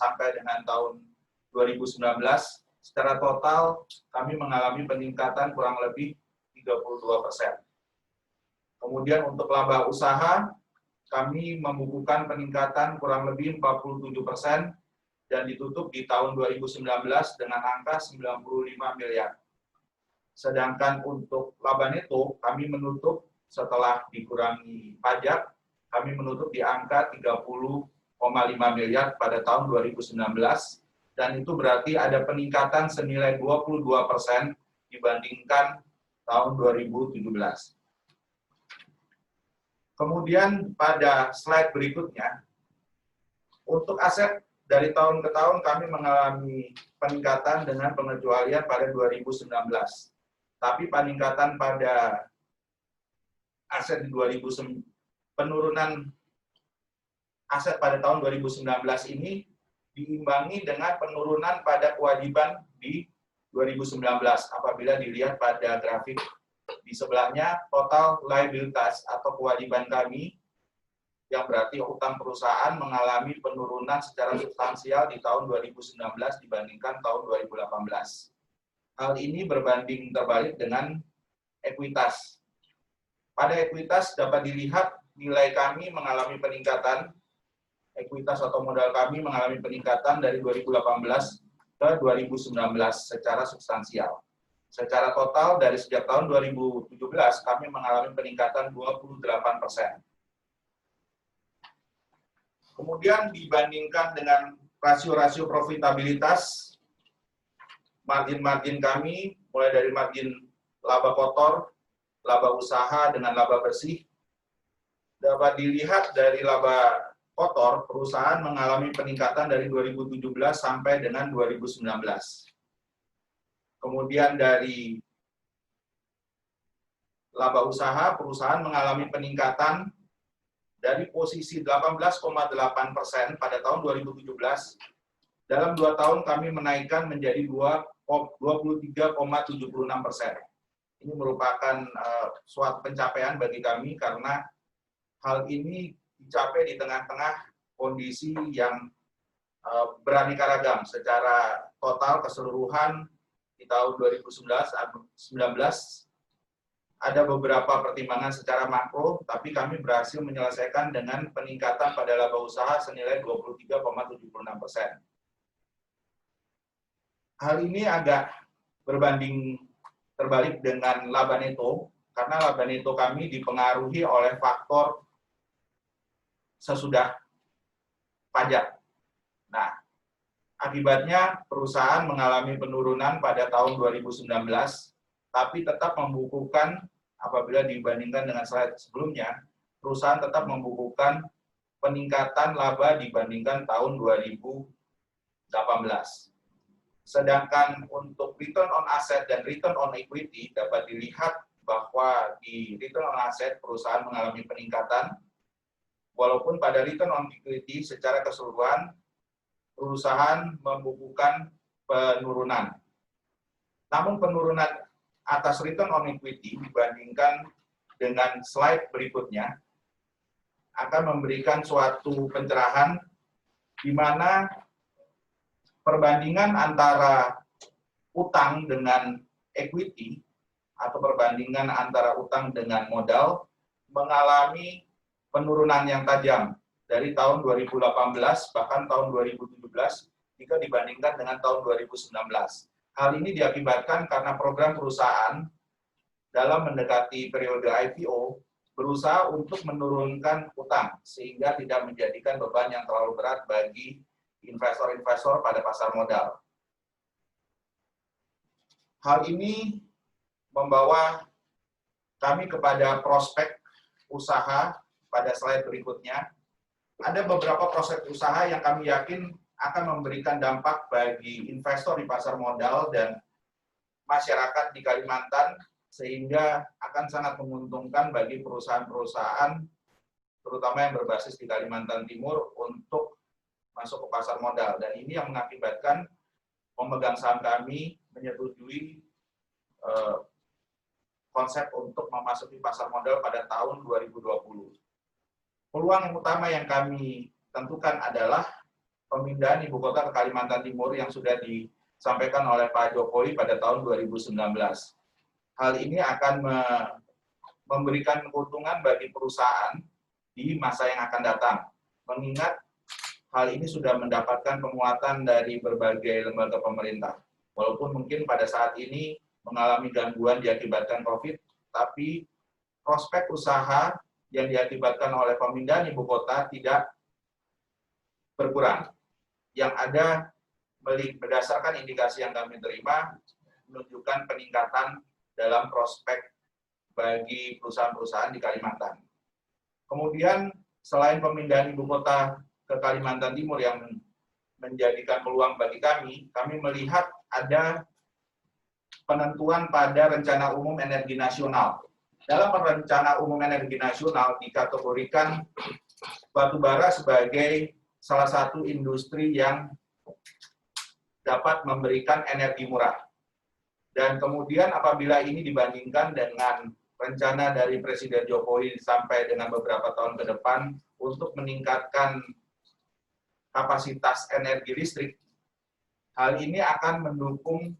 sampai dengan tahun 2019, secara total kami mengalami peningkatan kurang lebih 32%. Kemudian untuk laba usaha, kami membukukan peningkatan kurang lebih 47% dan ditutup di tahun 2019 dengan angka 95 miliar. Sedangkan untuk laba neto, kami menutup setelah dikurangi pajak, kami menutup di angka 30,5 miliar pada tahun 2019, dan itu berarti ada peningkatan senilai 22% dibandingkan tahun 2017. Kemudian pada slide berikutnya, untuk aset dari tahun ke tahun kami mengalami peningkatan dengan pengecualian pada 2019. Tapi peningkatan pada aset di 2019, penurunan aset pada tahun 2019 ini diimbangi dengan penurunan pada kewajiban di 2019. Apabila dilihat pada grafik di sebelahnya, total liabilitas atau kewajiban kami, yang berarti utang perusahaan, mengalami penurunan secara substansial di tahun 2019 dibandingkan tahun 2018. Hal ini berbanding terbalik dengan ekuitas. Pada ekuitas dapat dilihat nilai kami mengalami peningkatan, ekuitas atau modal kami mengalami peningkatan dari 2018 ke 2019 secara substansial. Secara total dari sejak tahun 2017 kami mengalami peningkatan 28%. Kemudian dibandingkan dengan rasio-rasio profitabilitas, margin-margin kami mulai dari margin laba kotor, laba usaha dengan laba bersih. Dapat dilihat dari laba kotor, perusahaan mengalami peningkatan dari 2017 sampai dengan 2019. Kemudian dari laba usaha, perusahaan mengalami peningkatan dari posisi 18,8% pada tahun 2017, dalam 2 tahun kami menaikkan menjadi 23,76%. Ini merupakan suatu pencapaian bagi kami karena hal ini dicapai di tengah-tengah kondisi yang beraneka ragam. Secara total keseluruhan di tahun 2019 ada beberapa pertimbangan secara makro, tapi kami berhasil menyelesaikan dengan peningkatan pada laba usaha senilai 23,76%. Hal ini agak berbanding terbalik dengan laba neto, karena laba neto kami dipengaruhi oleh faktor sesudah pajak. Nah, akibatnya perusahaan mengalami penurunan pada tahun 2019, tapi tetap membukukan, apabila dibandingkan dengan slide sebelumnya, perusahaan tetap membukukan peningkatan laba dibandingkan tahun 2018. Sedangkan untuk return on asset dan return on equity dapat dilihat bahwa di return on asset perusahaan mengalami peningkatan, walaupun pada return on equity secara keseluruhan perusahaan membukukan penurunan. Namun penurunan atas return on equity dibandingkan dengan slide berikutnya akan memberikan suatu pencerahan di mana perbandingan antara utang dengan equity atau perbandingan antara utang dengan modal mengalami penurunan yang tajam dari tahun 2018 bahkan tahun 2017 jika dibandingkan dengan tahun 2019. Hal ini diakibatkan karena program perusahaan dalam mendekati periode IPO berusaha untuk menurunkan utang sehingga tidak menjadikan beban yang terlalu berat bagi investor-investor pada pasar modal. Hal ini membawa kami kepada prospek usaha pada slide berikutnya. Ada beberapa prospek usaha yang kami yakin akan memberikan dampak bagi investor di pasar modal dan masyarakat di Kalimantan, sehingga akan sangat menguntungkan bagi perusahaan-perusahaan, terutama yang berbasis di Kalimantan Timur, untuk masuk ke pasar modal. Dan ini yang mengakibatkan pemegang saham kami menyetujui konsep untuk memasuki pasar modal pada tahun 2020. Peluang yang utama yang kami tentukan adalah pemindahan ibu kota ke Kalimantan Timur yang sudah disampaikan oleh Pak Jokowi pada tahun 2019. Hal ini akan memberikan keuntungan bagi perusahaan di masa yang akan datang. Mengingat hal ini sudah mendapatkan penguatan dari berbagai lembaga pemerintah. Walaupun mungkin pada saat ini mengalami gangguan diakibatkan COVID, tapi prospek usaha yang diakibatkan oleh pemindahan ibu kota tidak berkurang. Yang ada berdasarkan indikasi yang kami terima menunjukkan peningkatan dalam prospek bagi perusahaan-perusahaan di Kalimantan. Kemudian selain pemindahan ibu kota ke Kalimantan Timur yang menjadikan peluang bagi kami melihat ada penentuan pada Rencana Umum Energi Nasional. Dalam Rencana Umum Energi Nasional dikategorikan batubara sebagai salah satu industri yang dapat memberikan energi murah. Dan kemudian apabila ini dibandingkan dengan rencana dari Presiden Jokowi sampai dengan beberapa tahun ke depan untuk meningkatkan kapasitas energi listrik, hal ini akan mendukung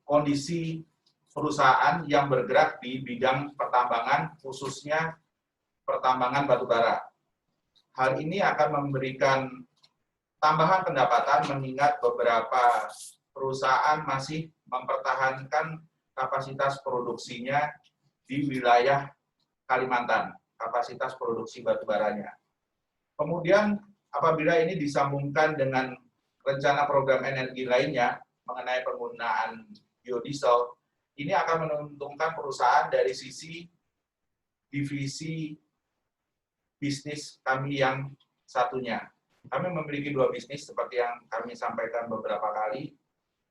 kondisi perusahaan yang bergerak di bidang pertambangan, khususnya pertambangan batubara. Hal ini akan memberikan tambahan pendapatan mengingat beberapa perusahaan masih mempertahankan kapasitas produksinya di wilayah Kalimantan, kapasitas produksi batubaranya. Kemudian apabila ini disambungkan dengan rencana program energi lainnya mengenai penggunaan biodiesel, ini akan menguntungkan perusahaan dari sisi divisi bisnis kami yang satunya. Kami memiliki dua bisnis seperti yang kami sampaikan beberapa kali.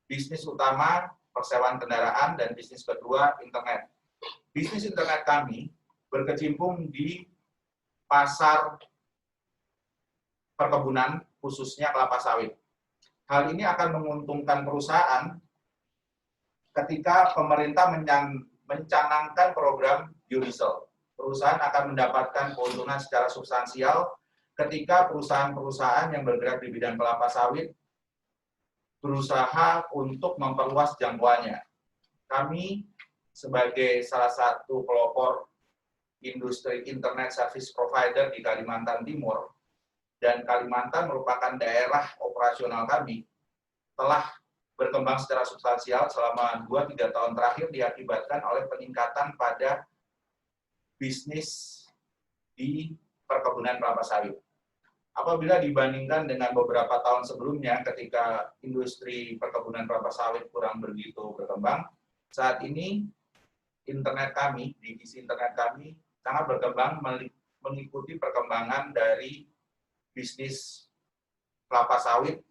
Bisnis utama persewaan kendaraan dan bisnis kedua internet. Bisnis internet kami berkecimpung di pasar perkebunan khususnya kelapa sawit. Hal ini akan menguntungkan perusahaan ketika pemerintah mencanangkan program biodiesel. Perusahaan akan mendapatkan keuntungan secara substansial ketika perusahaan-perusahaan yang bergerak di bidang kelapa sawit berusaha untuk memperluas jangkauannya. Kami sebagai salah satu pelopor industri internet service provider di Kalimantan Timur, dan Kalimantan merupakan daerah operasional kami, telah berkembang secara substansial selama 2-3 tahun terakhir diakibatkan oleh peningkatan pada bisnis di perkebunan kelapa sawit. Apabila dibandingkan dengan beberapa tahun sebelumnya ketika industri perkebunan kelapa sawit kurang begitu berkembang, saat ini internet kami, divisi internet kami sangat berkembang mengikuti perkembangan dari bisnis kelapa sawit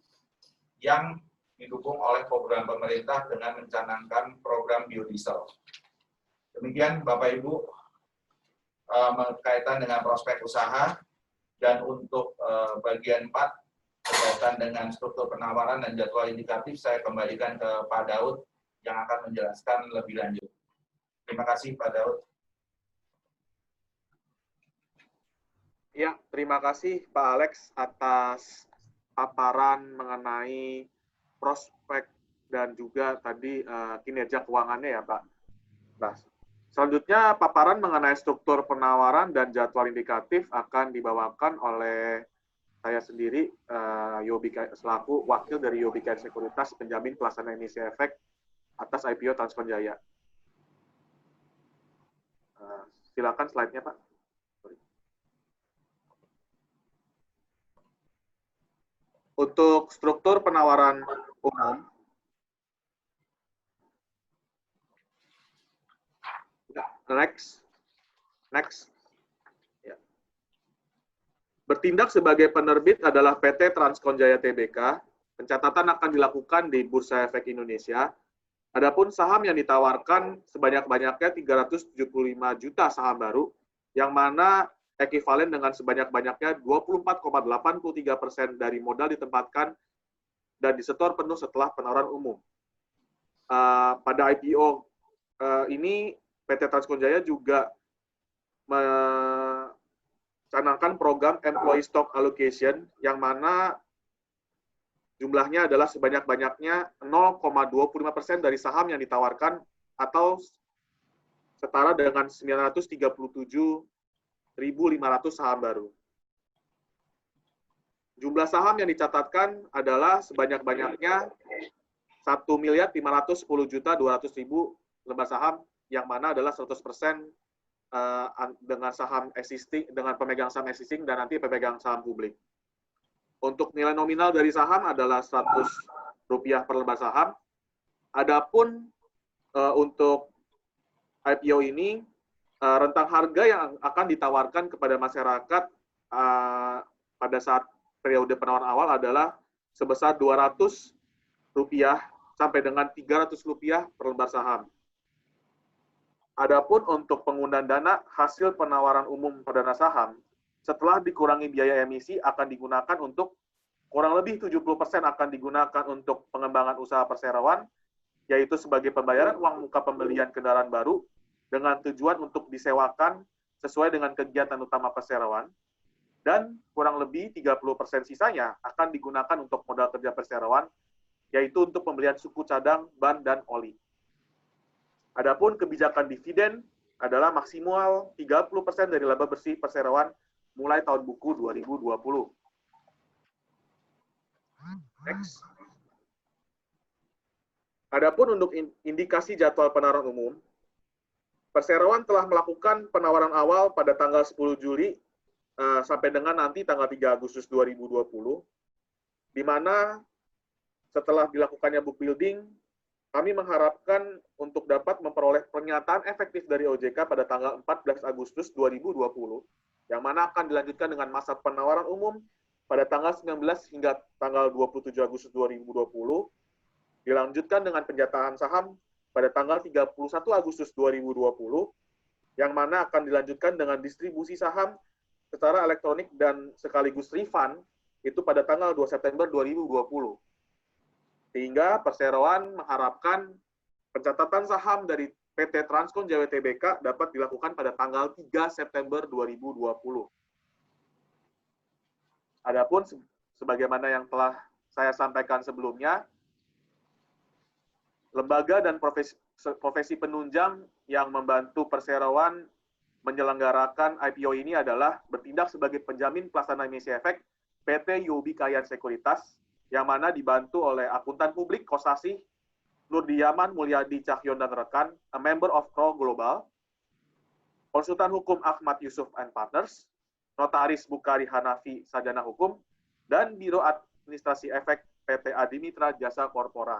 yang didukung oleh program pemerintah dengan mencanangkan program biodiesel. Demikian Bapak Ibu berkaitan dengan prospek usaha, dan untuk bagian 4 berkaitan dengan struktur penawaran dan jadwal indikatif saya kembalikan ke Pak Daud yang akan menjelaskan lebih lanjut. Terima kasih Pak Daud. Ya, terima kasih Pak Alex atas paparan mengenai prospek dan juga tadi kinerja keuangannya ya Pak. Nah, selanjutnya paparan mengenai struktur penawaran dan jadwal indikatif akan dibawakan oleh saya sendiri Yobi selaku wakil dari Yobi Cair Sekuritas penjamin pelaksana emisi efek atas IPO Transkon Jaya. Silakan slide-nya Pak. Untuk struktur penawaran umum, next. Ya. Bertindak sebagai penerbit adalah PT Transkon Jaya Tbk. Pencatatan akan dilakukan di Bursa Efek Indonesia. Adapun saham yang ditawarkan sebanyak-banyaknya 375 juta saham baru, yang mana ekuivalen dengan sebanyak-banyaknya 24,83% dari modal ditempatkan dan disetor penuh setelah penawaran umum. Pada IPO ini, PT Transkon Jaya juga mencanangkan program Employee Stock Allocation, yang mana jumlahnya adalah sebanyak-banyaknya 0,25% dari saham yang ditawarkan atau setara dengan 937.500 saham baru. Jumlah saham yang dicatatkan adalah sebanyak-banyaknya 1.510.200.000 lembar saham, yang mana adalah 100% dengan saham existing, dengan pemegang saham existing dan nanti pemegang saham publik. Untuk nilai nominal dari saham adalah Rp100 per lembar saham. Adapun untuk IPO ini, rentang harga yang akan ditawarkan kepada masyarakat pada saat periode penawaran awal adalah sebesar Rp200 sampai dengan Rp300 per lembar saham. Adapun untuk penggunaan dana hasil penawaran umum perdana saham setelah dikurangi biaya emisi akan digunakan untuk kurang lebih 70% akan digunakan untuk pengembangan usaha perseroan, yaitu sebagai pembayaran uang muka pembelian kendaraan baru dengan tujuan untuk disewakan sesuai dengan kegiatan utama perseroan, dan kurang lebih 30% sisanya akan digunakan untuk modal kerja perseroan, yaitu untuk pembelian suku cadang, ban, dan oli. Adapun kebijakan dividen adalah maksimal 30% dari laba bersih perseroan mulai tahun buku 2020. Next. Adapun untuk indikasi jadwal penawaran umum, perseroan telah melakukan penawaran awal pada tanggal 10 Juli sampai dengan nanti tanggal 3 Agustus 2020, di mana setelah dilakukannya book building, kami mengharapkan untuk dapat memperoleh pernyataan efektif dari OJK pada tanggal 14 Agustus 2020, yang mana akan dilanjutkan dengan masa penawaran umum pada tanggal 19 hingga tanggal 27 Agustus 2020, dilanjutkan dengan penjataan saham pada tanggal 31 Agustus 2020, yang mana akan dilanjutkan dengan distribusi saham secara elektronik dan sekaligus refund itu pada tanggal 2 September 2020. Sehingga perseroan mengharapkan pencatatan saham dari PT Transkon Jaya Tbk dapat dilakukan pada tanggal 3 September 2020. Adapun sebagaimana yang telah saya sampaikan sebelumnya, lembaga dan profesi penunjang yang membantu perseroan menyelenggarakan IPO ini adalah bertindak sebagai penjamin pelaksana emisi efek PT Yobi Kayan Sekuritas, yang mana dibantu oleh akuntan publik Kosasih Nurdiaman Mulyadi Cahyon dan rekan, a member of Crow Global, konsultan hukum Ahmad Yusuf and Partners, notaris Bukhari Hanafi Sarjana Hukum, dan Biro Administrasi Efek PT Adimitra Jasa Korpora.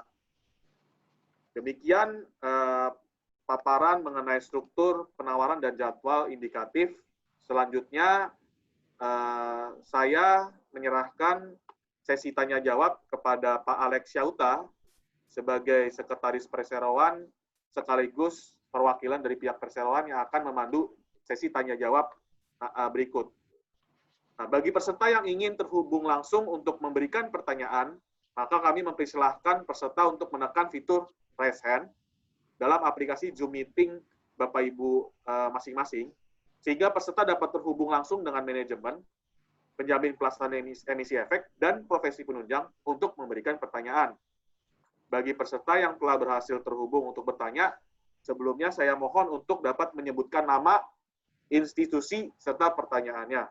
Demikian paparan mengenai struktur penawaran dan jadwal indikatif. Selanjutnya, saya menyerahkan sesi tanya jawab kepada Pak Alex Syauta sebagai Sekretaris Perseroan sekaligus perwakilan dari pihak perseroan yang akan memandu sesi tanya jawab berikut. Nah, bagi peserta yang ingin terhubung langsung untuk memberikan pertanyaan, maka kami mempersilahkan peserta untuk menekan fitur raise hand dalam aplikasi Zoom Meeting Bapak Ibu masing-masing, sehingga peserta dapat terhubung langsung dengan manajemen, penjamin pelaksana emisi efek, dan profesi penunjang untuk memberikan pertanyaan. Bagi peserta yang telah berhasil terhubung untuk bertanya, sebelumnya saya mohon untuk dapat menyebutkan nama, institusi, serta pertanyaannya.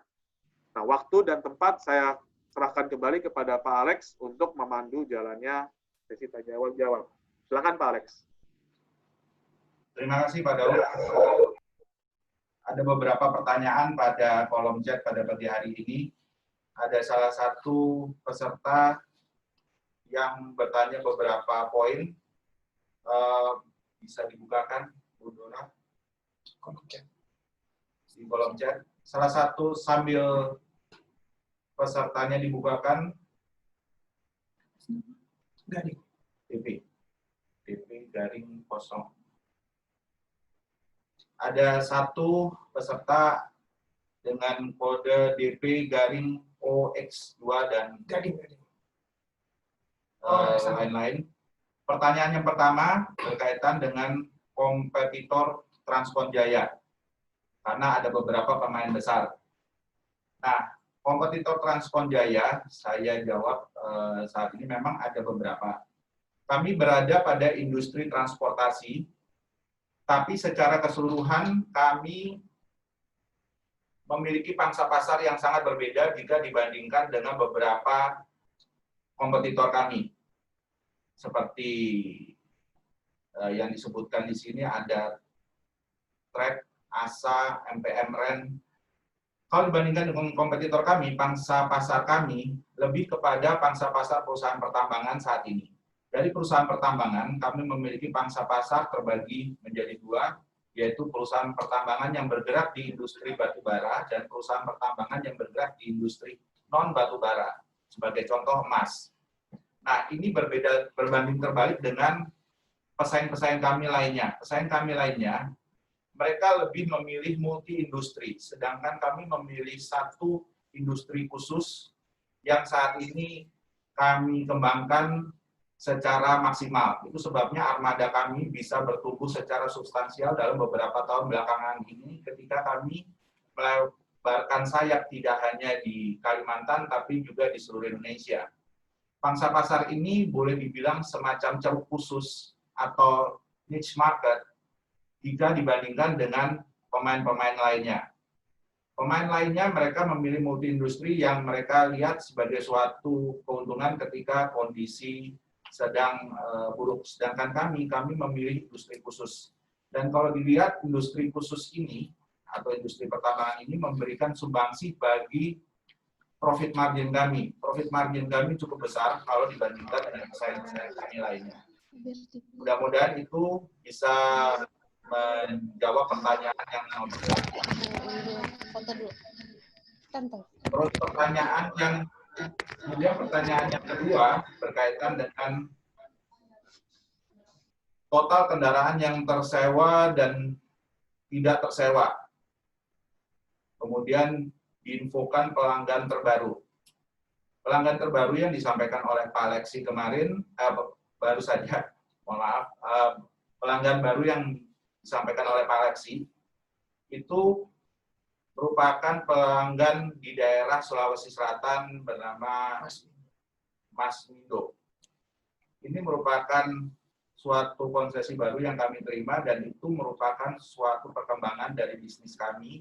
Nah, waktu dan tempat saya serahkan kembali kepada Pak Alex untuk memandu jalannya sesi tanya jawab. Silakan Pak Alex. Terima kasih Pak Daud. Ada beberapa pertanyaan pada kolom chat pada pagi hari ini. Ada salah satu peserta yang bertanya beberapa poin. Bisa dibukakan, Bu Dora? Di kolom chat. Salah satu sambil pesertanya dibukakan. Garing. DP garing kosong. Ada satu peserta dengan kode DP garing OX2 dan lain-lain. Pertanyaan yang pertama berkaitan dengan kompetitor Transkon Jaya, karena ada beberapa pemain besar. Nah, kompetitor Transkon Jaya, saya jawab saat ini memang ada beberapa. Kami berada pada industri transportasi, tapi secara keseluruhan kami memiliki pangsa pasar yang sangat berbeda jika dibandingkan dengan beberapa kompetitor kami. Seperti yang disebutkan di sini ada Trek, ASA, MPM Ren. Kalau dibandingkan dengan kompetitor kami, pangsa pasar kami lebih kepada pangsa pasar perusahaan pertambangan saat ini. Dari perusahaan pertambangan, kami memiliki pangsa pasar terbagi menjadi dua, yaitu perusahaan pertambangan yang bergerak di industri batubara dan perusahaan pertambangan yang bergerak di industri non-batubara, sebagai contoh emas. Nah, ini berbanding terbalik dengan pesaing-pesaing kami lainnya. Pesaing kami lainnya mereka lebih memilih multi-industri, sedangkan kami memilih satu industri khusus yang saat ini kami kembangkan secara maksimal. Itu sebabnya armada kami bisa bertumbuh secara substansial dalam beberapa tahun belakangan ini ketika kami melebarkan sayap tidak hanya di Kalimantan, tapi juga di seluruh Indonesia. Pangsa pasar ini boleh dibilang semacam ceruk khusus atau niche market jika dibandingkan dengan pemain-pemain lainnya. Pemain lainnya mereka memilih multi-industri yang mereka lihat sebagai suatu keuntungan ketika kondisi sedang buruk. Sedangkan kami memilih industri khusus. Dan kalau dilihat industri khusus ini, atau industri pertambangan ini memberikan sumbangsi bagi profit margin kami. Profit margin kami cukup besar kalau dibandingkan dengan pesaing-pesaing kami lainnya. Mudah-mudahan itu bisa menjawab pertanyaan yang terus pertanyaan yang kedua berkaitan dengan total kendaraan yang tersewa dan tidak tersewa. Kemudian diinfokan pelanggan terbaru. Pelanggan terbaru yang disampaikan oleh Pak Lexi kemarin, baru saja, mohon maaf, pelanggan baru yang disampaikan oleh Pak Lexi itu merupakan pelanggan di daerah Sulawesi Selatan bernama Mas Mindo. Ini merupakan suatu konsesi baru yang kami terima dan itu merupakan suatu perkembangan dari bisnis kami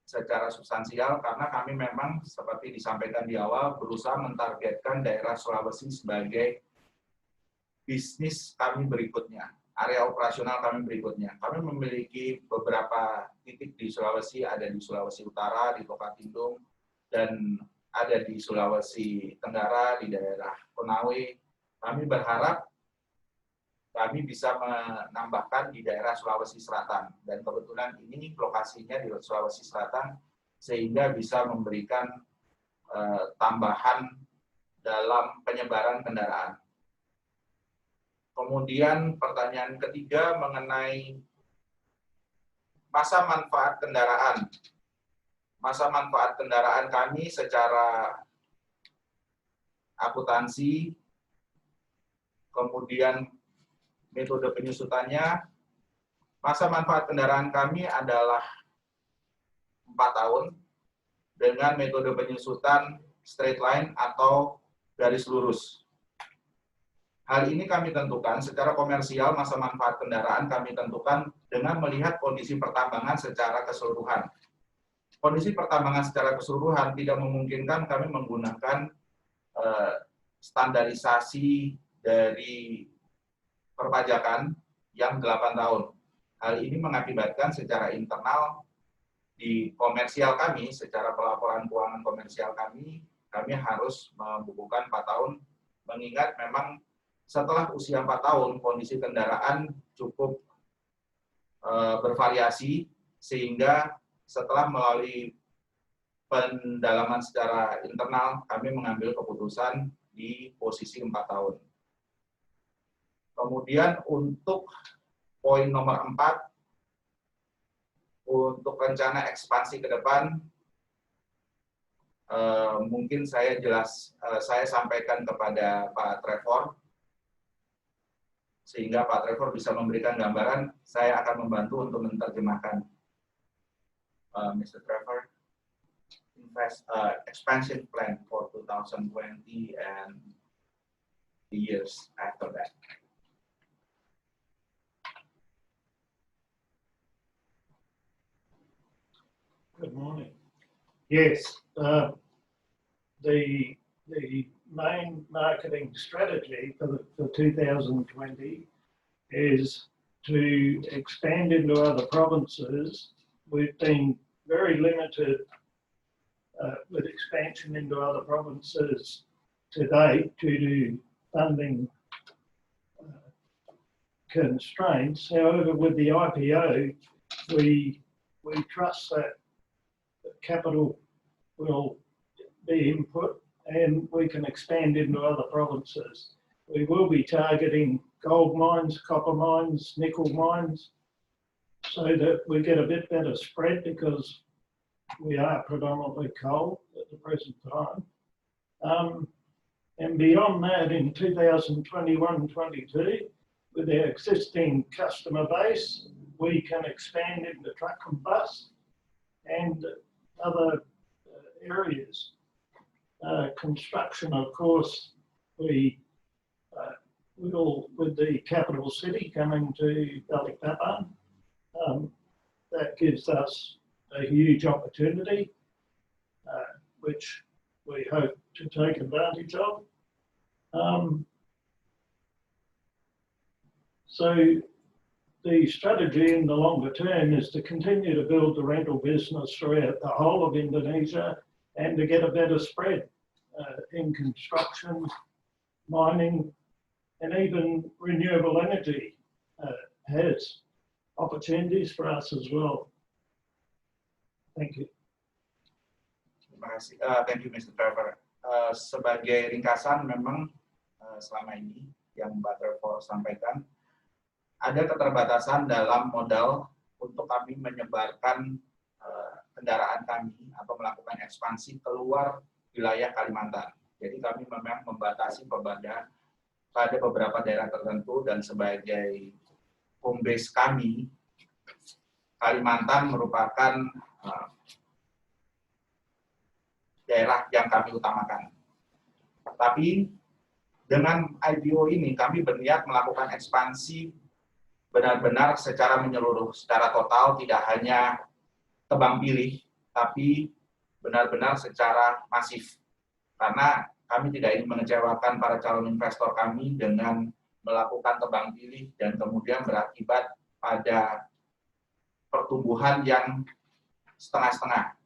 secara substansial karena kami memang seperti disampaikan di awal berusaha mentargetkan daerah Sulawesi sebagai bisnis kami berikutnya, area operasional kami berikutnya. Kami memiliki beberapa titik di Sulawesi, ada di Sulawesi Utara, di Tokatindung, dan ada di Sulawesi Tenggara, di daerah Konawe. Kami berharap kami bisa menambahkan di daerah Sulawesi Selatan. Dan kebetulan ini lokasinya di Sulawesi Selatan, sehingga bisa memberikan tambahan dalam penyebaran kendaraan. Kemudian pertanyaan ketiga mengenai masa manfaat kendaraan. Masa manfaat kendaraan kami secara akuntansi, kemudian metode penyusutannya, masa manfaat kendaraan kami adalah 4 tahun dengan metode penyusutan straight line atau garis lurus. Hal ini kami tentukan secara komersial, masa manfaat kendaraan kami tentukan dengan melihat kondisi pertambangan secara keseluruhan. Kondisi pertambangan secara keseluruhan tidak memungkinkan kami menggunakan standarisasi dari perpajakan yang 8 tahun. Hal ini mengakibatkan secara internal di komersial kami, secara pelaporan keuangan komersial kami harus membukukan 4 tahun, mengingat memang setelah usia 4 tahun, kondisi kendaraan cukup bervariasi, sehingga setelah melalui pendalaman secara internal, kami mengambil keputusan di posisi 4 tahun. Kemudian untuk poin nomor 4, untuk rencana ekspansi ke depan, mungkin saya sampaikan kepada Pak Trevor, sehingga Pak Trevor bisa memberikan gambaran. Saya akan membantu untuk menerjemahkan. Mr. Trevor, expansion plan for 2020 and the years after that. Good morning. Yes, the main marketing strategy for 2020 is to expand into other provinces. We've been very limited with expansion into other provinces to date due to funding constraints. However, with the IPO, we trust that capital will be input and we can expand into other provinces. We will be targeting gold mines, copper mines, nickel mines, so that we get a bit better spread, because we are predominantly coal at the present time. And beyond that, in 2021-22, with our existing customer base, we can expand into truck and bus and other areas. Construction, of course, we will, with the capital city coming to Balikpapan, that gives us a huge opportunity, which we hope to take advantage of. So the strategy in the longer term is to continue to build the rental business throughout the whole of Indonesia and to get a better spread in construction, mining, and even renewable energy has opportunities for us as well. Thank you. Terima kasih. Thank you, Mr. Trevor. Sebagai ringkasan, memang selama ini yang Mbak Trevor sampaikan, ada keterbatasan dalam modal untuk kami menyebarkan kendaraan kami atau melakukan ekspansi keluar wilayah Kalimantan. Jadi kami memang membatasi pada beberapa daerah tertentu, dan sebagai home base kami, Kalimantan merupakan daerah yang kami utamakan. Tapi dengan IPO ini kami berniat melakukan ekspansi benar-benar secara menyeluruh, secara total, tidak hanya tebang pilih, tapi benar-benar secara masif. Karena kami tidak ingin mengecewakan para calon investor kami dengan melakukan tebang pilih dan kemudian berakibat pada pertumbuhan yang setengah-setengah.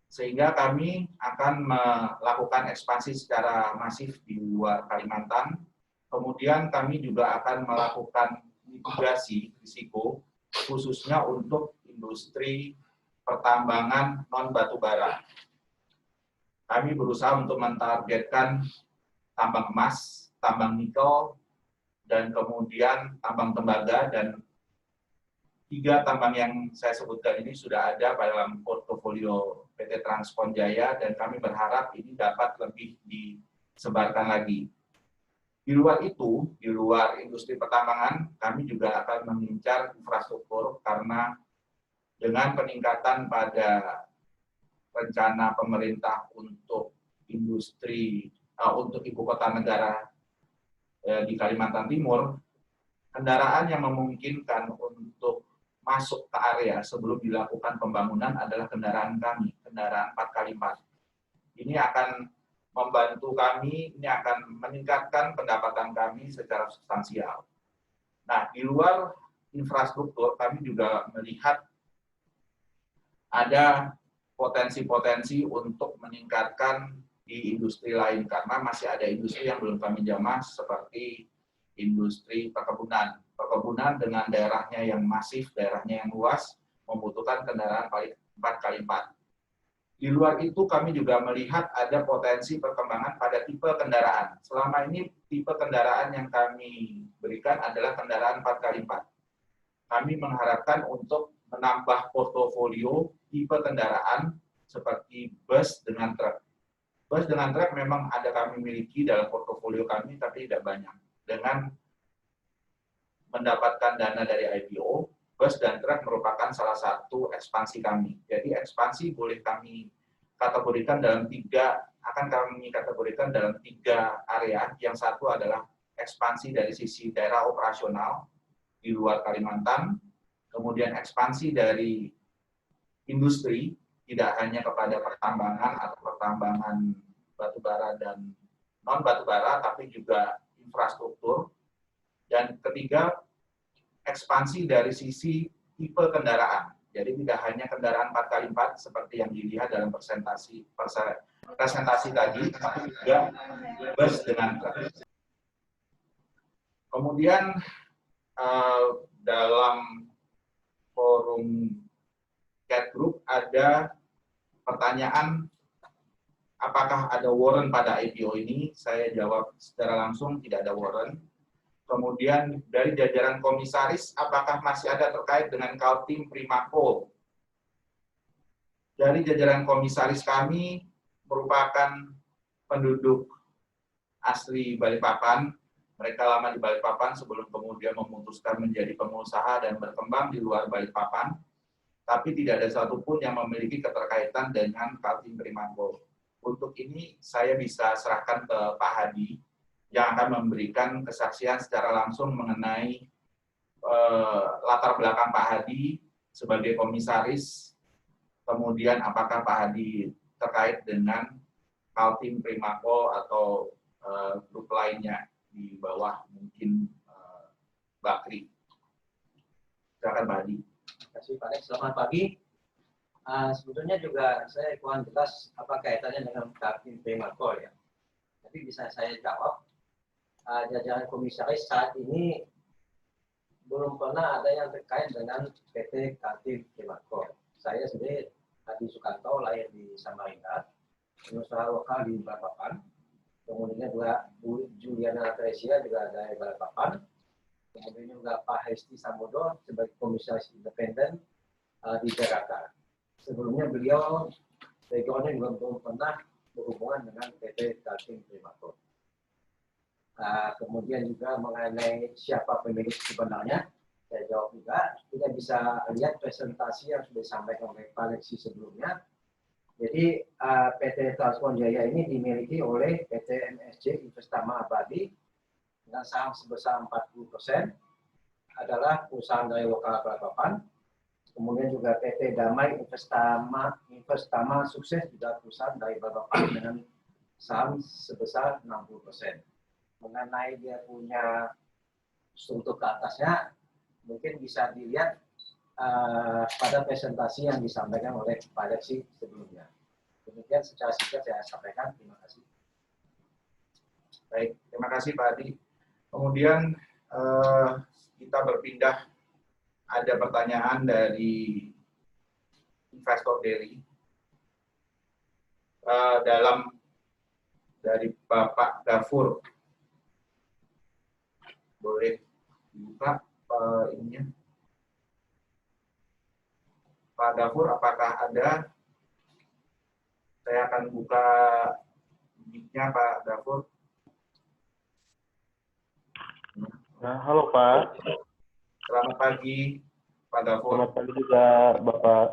Sehingga kami akan melakukan ekspansi secara masif di luar Kalimantan. Kemudian kami juga akan melakukan mitigasi risiko, khususnya untuk industri pertambangan non-batubara. Kami berusaha untuk mentargetkan tambang emas, tambang nikel, dan kemudian tambang tembaga, dan 3 tambang yang saya sebutkan ini sudah ada dalam portofolio PT Transkon Jaya, dan kami berharap ini dapat lebih disebarkan lagi. Di luar itu, di luar industri pertambangan, kami juga akan mengincar infrastruktur, karena dengan peningkatan pada rencana pemerintah untuk industri, untuk ibu kota negara di Kalimantan Timur, kendaraan yang memungkinkan untuk masuk ke area sebelum dilakukan pembangunan adalah kendaraan kami, kendaraan 4x4. Ini akan membantu kami, ini akan meningkatkan pendapatan kami secara substansial. Nah, di luar infrastruktur, kami juga melihat ada potensi-potensi untuk meningkatkan di industri lain, karena masih ada industri yang belum kami jamah, seperti industri perkebunan. Perkebunan dengan daerahnya yang masif, daerahnya yang luas, membutuhkan kendaraan 4x4. Di luar itu kami juga melihat ada potensi perkembangan pada tipe kendaraan. Selama ini tipe kendaraan yang kami berikan adalah kendaraan 4x4. Kami mengharapkan untuk menambah portofolio tipe kendaraan seperti bus dengan truk. Bus dengan truk memang ada kami miliki dalam portofolio kami, tapi tidak banyak. Dengan mendapatkan dana dari IPO, bus dan truk merupakan salah satu ekspansi kami. Jadi ekspansi boleh kami kategorikan dalam 3 area. Yang satu adalah ekspansi dari sisi daerah operasional di luar Kalimantan, kemudian ekspansi dari industri, tidak hanya kepada pertambangan atau pertambangan batubara dan non batubara, tapi juga infrastruktur. Dan ketiga, ekspansi dari sisi tipe kendaraan. Jadi tidak hanya kendaraan 4x4 seperti yang dilihat dalam presentasi tadi, tapi juga bus dengan truk. Kemudian dalam forum Cat Group ada pertanyaan, apakah ada warrant pada IPO ini? Saya jawab secara langsung, tidak ada warrant. Kemudian dari jajaran komisaris, apakah masih ada terkait dengan Kaltim Primako? Dari jajaran komisaris kami merupakan penduduk asli Balikpapan. Mereka lama di Balikpapan sebelum kemudian memutuskan menjadi pengusaha dan berkembang di luar Balikpapan. Tapi tidak ada satupun yang memiliki keterkaitan dengan Kaltim Primako. Untuk ini saya bisa serahkan ke Pak Hadi yang akan memberikan kesaksian secara langsung mengenai latar belakang Pak Hadi sebagai komisaris, kemudian apakah Pak Hadi terkait dengan Kaltim Primako atau grup lainnya di bawah mungkin Bakri. Silakan Pak Hadi. Terima kasih Pak Alex. Selamat pagi. Sebetulnya juga saya kurang jelas apa kaitannya dengan Kaltim Primako ya. Tapi bisa saya jawab. Jajaran komisaris saat ini belum pernah ada yang terkait dengan PT Kaltim Primako. Saya sendiri Hadi Sukanto, lahir di Samarinda, pengusaha lokal di Balikpapan. Kemudian juga Bu Juliana Tresia juga dari Balikpapan. Kemudian juga Pak Hesti Samudro sebagai komisaris independen di Jakarta. Sebelumnya beliau background-nya juga belum pernah berhubungan dengan PT Kaltim Primako. Kemudian juga mengenai siapa pemilik sebenarnya, saya jawab juga. Kita bisa lihat presentasi yang sudah disampaikan oleh Pak Lexi sebelumnya. Jadi PT Transkonjaya ini dimiliki oleh PT MSC Investama Abadi dengan saham sebesar 40%, adalah perusahaan dari lokal Balikpapan. Kemudian juga PT Damai Investama Sukses juga perusahaan dari Balikpapan dengan saham sebesar 60%. Mengenai dia punya struktur ke atasnya, mungkin bisa dilihat pada presentasi yang disampaikan oleh Pak Lexi sebelumnya. Demikian secara singkat saya sampaikan. Terima kasih. Baik, terima kasih Pak Hadi. Kemudian kita berpindah, ada pertanyaan dari investor Daily dari Bapak Gafur. Boleh dibuka ininya. Pak Gafur, apakah ada? Saya akan buka mic-nya Pak Gafur. Nah, halo Pak. Selamat pagi Pak Gafur. Selamat pagi juga Bapak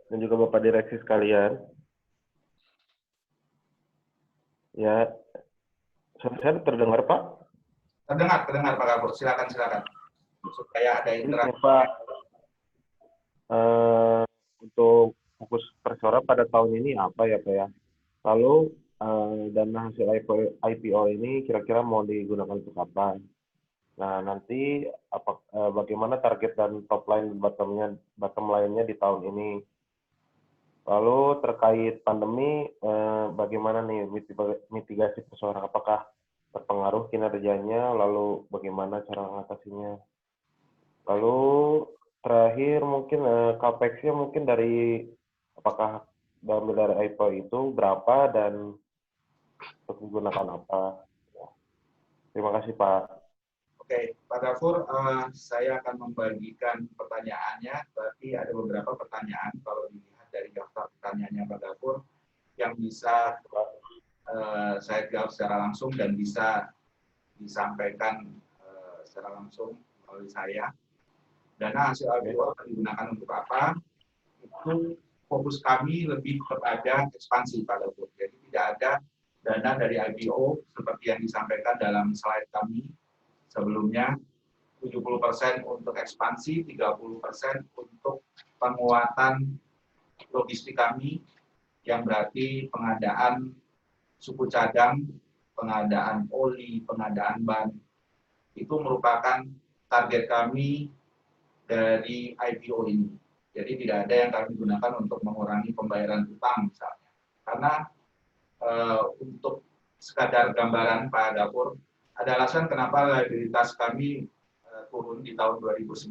dan juga Bapak direksi sekalian. Ya, saya terdengar Pak? Terdengar Pak Gafur. Silakan. Supaya ada interaksi. Pak, untuk fokus Persora pada tahun ini apa ya Pak ya? Lalu dana hasil IPO ini kira-kira mau digunakan untuk apa? Nah, nanti bagaimana target dan top line bottom line-nya di tahun ini? Lalu terkait pandemi, bagaimana nih mitigasi Persora? Apakah terpengaruh kinerjanya? Lalu bagaimana cara mengatasinya? Lalu terakhir mungkin capex-nya mungkin apakah diambil dari IPO itu berapa dan untuk menggunakan apa? Terima kasih Pak. Oke, Pak Gafur, saya akan membagikan pertanyaannya. Berarti ada beberapa pertanyaan kalau dilihat dari daftar pertanyaannya Pak Gafur yang bisa saya jawab secara langsung dan bisa disampaikan secara langsung oleh saya. Dana hasil IPO akan digunakan untuk apa? Itu fokus kami lebih kepada ekspansi Pak Gafur. Jadi tidak ada dana dari IPO seperti yang disampaikan dalam slide kami sebelumnya, 70% untuk ekspansi, 30% untuk penguatan logistik kami, yang berarti pengadaan suku cadang, pengadaan oli, pengadaan ban. Itu merupakan target kami dari IPO ini. Jadi tidak ada yang kami gunakan untuk mengurangi pembayaran utang misalnya. Karena untuk sekadar gambaran Pak Gafur, ada alasan kenapa liabilitas kami turun di tahun 2019,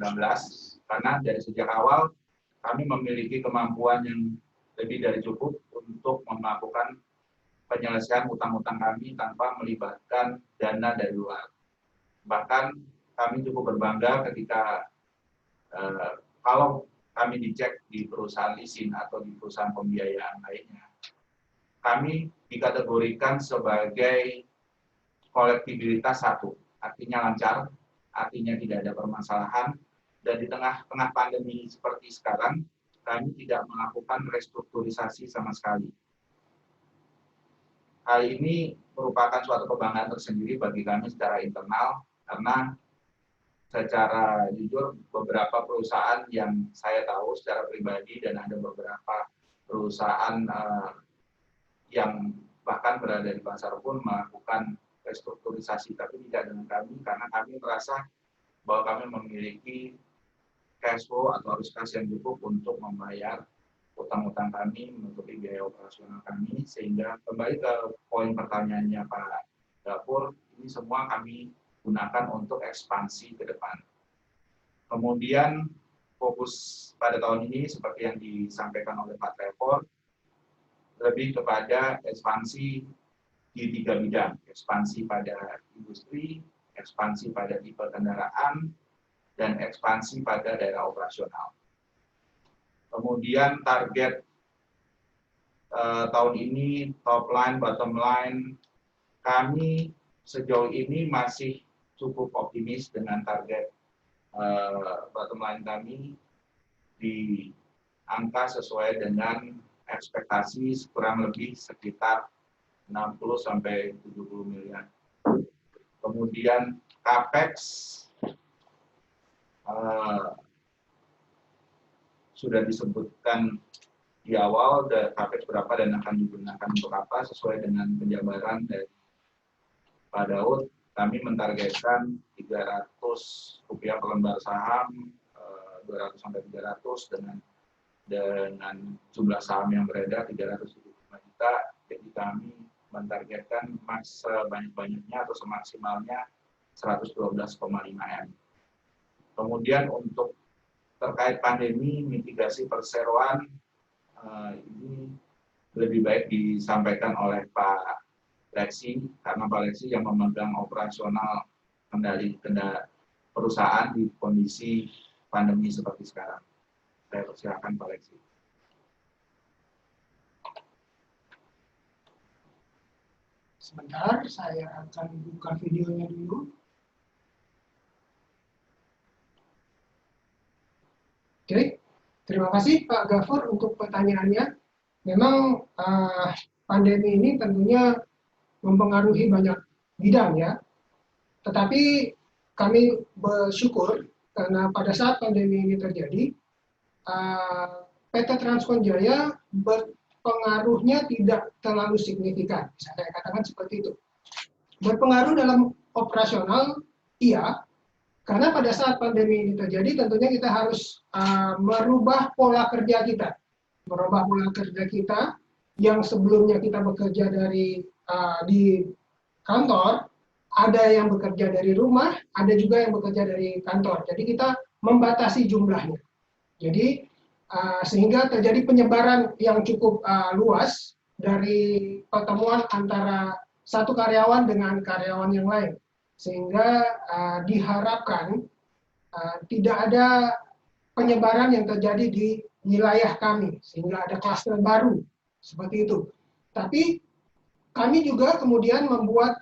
karena dari sejak awal kami memiliki kemampuan yang lebih dari cukup untuk melakukan penyelesaian utang-utang kami tanpa melibatkan dana dari luar. Bahkan kami cukup berbangga ketika kalau kami dicek di perusahaan leasing atau di perusahaan pembiayaan lainnya, kami dikategorikan sebagai kolektibilitas satu, artinya lancar, artinya tidak ada permasalahan, dan di tengah-tengah pandemi seperti sekarang, kami tidak melakukan restrukturisasi sama sekali. Hal ini merupakan suatu kebanggaan tersendiri bagi kami secara internal, karena secara jujur beberapa perusahaan yang saya tahu secara pribadi dan ada beberapa perusahaan yang bahkan berada di pasar pun melakukan restrukturisasi, tapi tidak dengan kami karena kami merasa bahwa kami memiliki cash flow atau arus kas yang cukup untuk membayar utang-utang kami, menutupi biaya operasional kami, sehingga kembali ke poin pertanyaannya Pak Gafur, ini semua kami gunakan untuk ekspansi ke depan. Kemudian fokus pada tahun ini seperti yang disampaikan oleh Pak Trevor, lebih kepada ekspansi di 3 bidang, ekspansi pada industri, ekspansi pada tipe kendaraan, dan ekspansi pada daerah operasional. Kemudian target tahun ini, top line, bottom line, kami sejauh ini masih cukup optimis dengan target bottom line kami di angka sesuai dengan ekspektasi kurang lebih sekitar 60-70 miliar. Kemudian CAPEX sudah disebutkan di awal, CAPEX berapa dan akan digunakan untuk apa sesuai dengan penjabaran dari Pak Daud. Kami mentargetkan 300 rupiah per lembar saham, 200 sampai 300 dengan jumlah saham yang beredar 375 juta. Jadi kami mentargetkan sebanyak-banyaknya atau semaksimalnya 112,5 M. Kemudian untuk terkait pandemi, mitigasi perseroan, ini lebih baik disampaikan oleh Pak Lexi, karena Pak Lexi yang memegang operasional kendali perusahaan di kondisi pandemi seperti sekarang. Saya persilakan Pak Lexi. Sebentar, saya akan buka videonya dulu. Oke, terima kasih Pak Gafur untuk pertanyaannya. Memang pandemi ini tentunya mempengaruhi banyak bidang ya. Tetapi kami bersyukur karena pada saat pandemi ini terjadi, PT Transkon Jaya berpengaruhnya tidak terlalu signifikan. Bisa saya katakan seperti itu. Berpengaruh dalam operasional, iya. Karena pada saat pandemi ini terjadi, tentunya kita harus merubah pola kerja kita. Merubah pola kerja kita yang sebelumnya kita bekerja di kantor, ada yang bekerja dari rumah, ada juga yang bekerja dari kantor. Jadi kita membatasi jumlahnya. Jadi sehingga terjadi penyebaran yang cukup luas dari pertemuan antara satu karyawan dengan karyawan yang lain. Sehingga diharapkan tidak ada penyebaran yang terjadi di wilayah kami, sehingga ada klaster baru, seperti itu. Tapi kami juga kemudian membuat,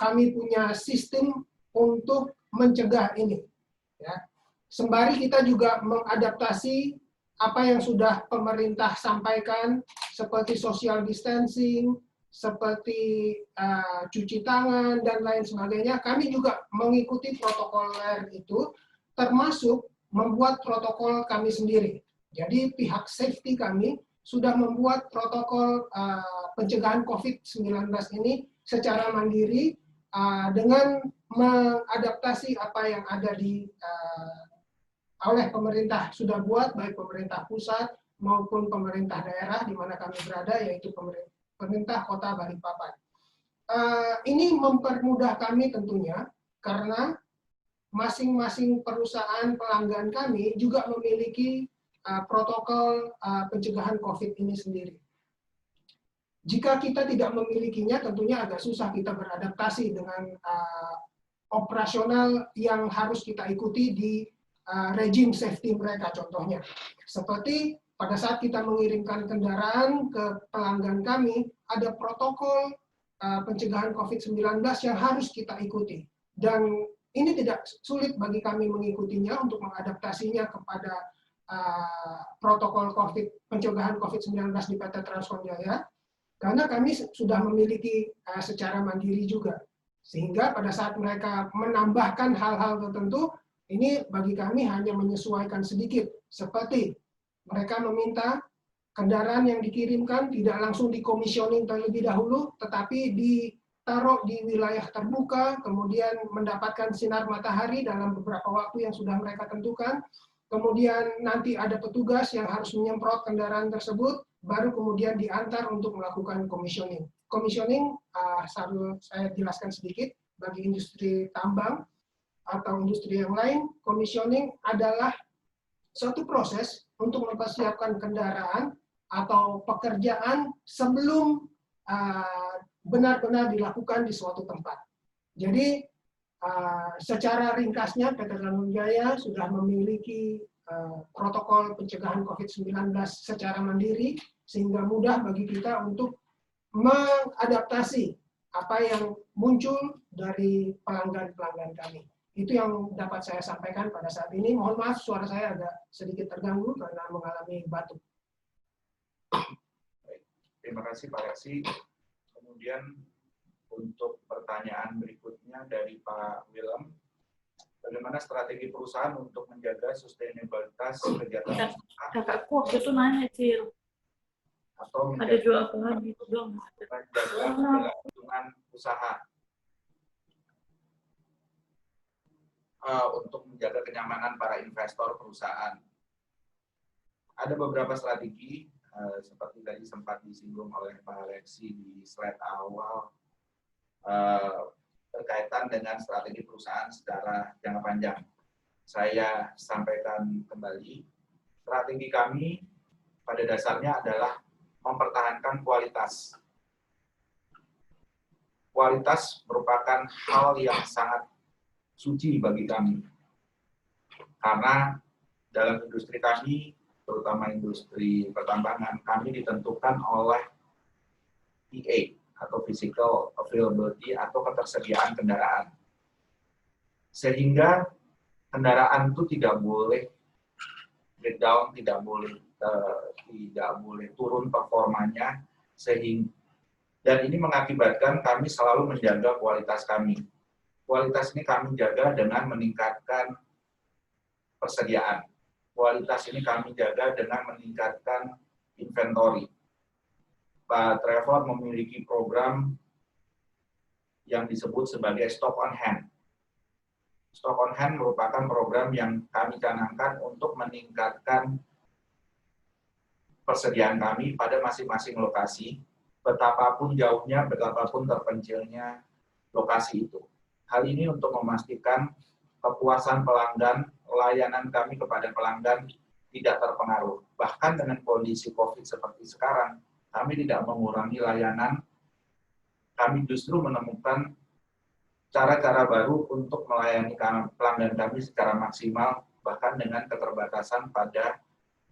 kami punya sistem untuk mencegah ini. Ya. Sembari kita juga mengadaptasi apa yang sudah pemerintah sampaikan, seperti social distancing, seperti cuci tangan dan lain sebagainya, kami juga mengikuti protokoler itu, termasuk membuat protokol kami sendiri. Jadi pihak safety kami sudah membuat protokol pencegahan COVID-19 ini secara mandiri dengan mengadaptasi apa yang ada oleh pemerintah sudah buat, baik pemerintah pusat maupun pemerintah daerah di mana kami berada, yaitu pemerintah Kota Balikpapan. Ini mempermudah kami tentunya karena masing-masing perusahaan pelanggan kami juga memiliki protokol pencegahan COVID ini sendiri. Jika kita tidak memilikinya, tentunya agak susah kita beradaptasi dengan operasional yang harus kita ikuti di regime safety mereka. Contohnya, seperti pada saat kita mengirimkan kendaraan ke pelanggan kami, ada protokol pencegahan COVID-19 yang harus kita ikuti. Dan ini tidak sulit bagi kami mengikutinya untuk mengadaptasinya kepada protokol pencegahan COVID-19 di PT Transkon Jaya, karena kami sudah memiliki secara mandiri juga. Sehingga pada saat mereka menambahkan hal-hal tertentu, ini bagi kami hanya menyesuaikan sedikit. Seperti mereka meminta kendaraan yang dikirimkan tidak langsung dikomisioning terlebih dahulu, tetapi ditaruh di wilayah terbuka, kemudian mendapatkan sinar matahari dalam beberapa waktu yang sudah mereka tentukan. Kemudian nanti ada petugas yang harus menyemprot kendaraan tersebut, baru kemudian diantar untuk melakukan commissioning. Commissioning, saya jelaskan sedikit, bagi industri tambang atau industri yang lain, commissioning adalah suatu proses untuk mempersiapkan kendaraan atau pekerjaan sebelum benar-benar dilakukan di suatu tempat. Jadi, secara ringkasnya, PT Transkon Jaya sudah memiliki protokol pencegahan COVID-19 secara mandiri, sehingga mudah bagi kita untuk mengadaptasi apa yang muncul dari pelanggan-pelanggan kami. Itu yang dapat saya sampaikan pada saat ini. Mohon maaf, suara saya agak sedikit terganggu karena mengalami batuk. Baik. Terima kasih Pak Reksi. Kemudian untuk pertanyaan berikutnya dari Pak Willem. Bagaimana strategi perusahaan untuk menjaga sustainabilitas kegiatan usaha Kakakku waktu itu nanya, Cil. atau Ada jual apa lagi? Belum. menjaga keberlangsungan usaha untuk menjaga kenyamanan para investor perusahaan. Ada beberapa strategi seperti tadi sempat disinggung oleh Pak Alexi di slide awal berkaitan dengan strategi perusahaan secara jangka panjang. Saya sampaikan kembali, strategi kami pada dasarnya adalah mempertahankan kualitas. Kualitas merupakan hal yang sangat suci bagi kami. Karena dalam industri kami, terutama industri pertambangan, kami ditentukan oleh PA, atau physical availability, atau ketersediaan kendaraan. Sehingga kendaraan itu tidak boleh breakdown, tidak boleh turun performanya, dan ini mengakibatkan kami selalu menjaga kualitas kami. Kualitas ini kami jaga dengan meningkatkan persediaan. Kualitas ini kami jaga dengan meningkatkan inventory. Pak Trevor memiliki program yang disebut sebagai stock on hand. Stock on hand merupakan program yang kami canangkan untuk meningkatkan persediaan kami pada masing-masing lokasi, betapapun jauhnya, betapapun terpencilnya lokasi itu. Hal ini untuk memastikan kepuasan pelanggan, layanan kami kepada pelanggan tidak terpengaruh. Bahkan dengan kondisi COVID seperti sekarang, kami tidak mengurangi layanan, kami justru menemukan cara-cara baru untuk melayani pelanggan kami secara maksimal, bahkan dengan keterbatasan pada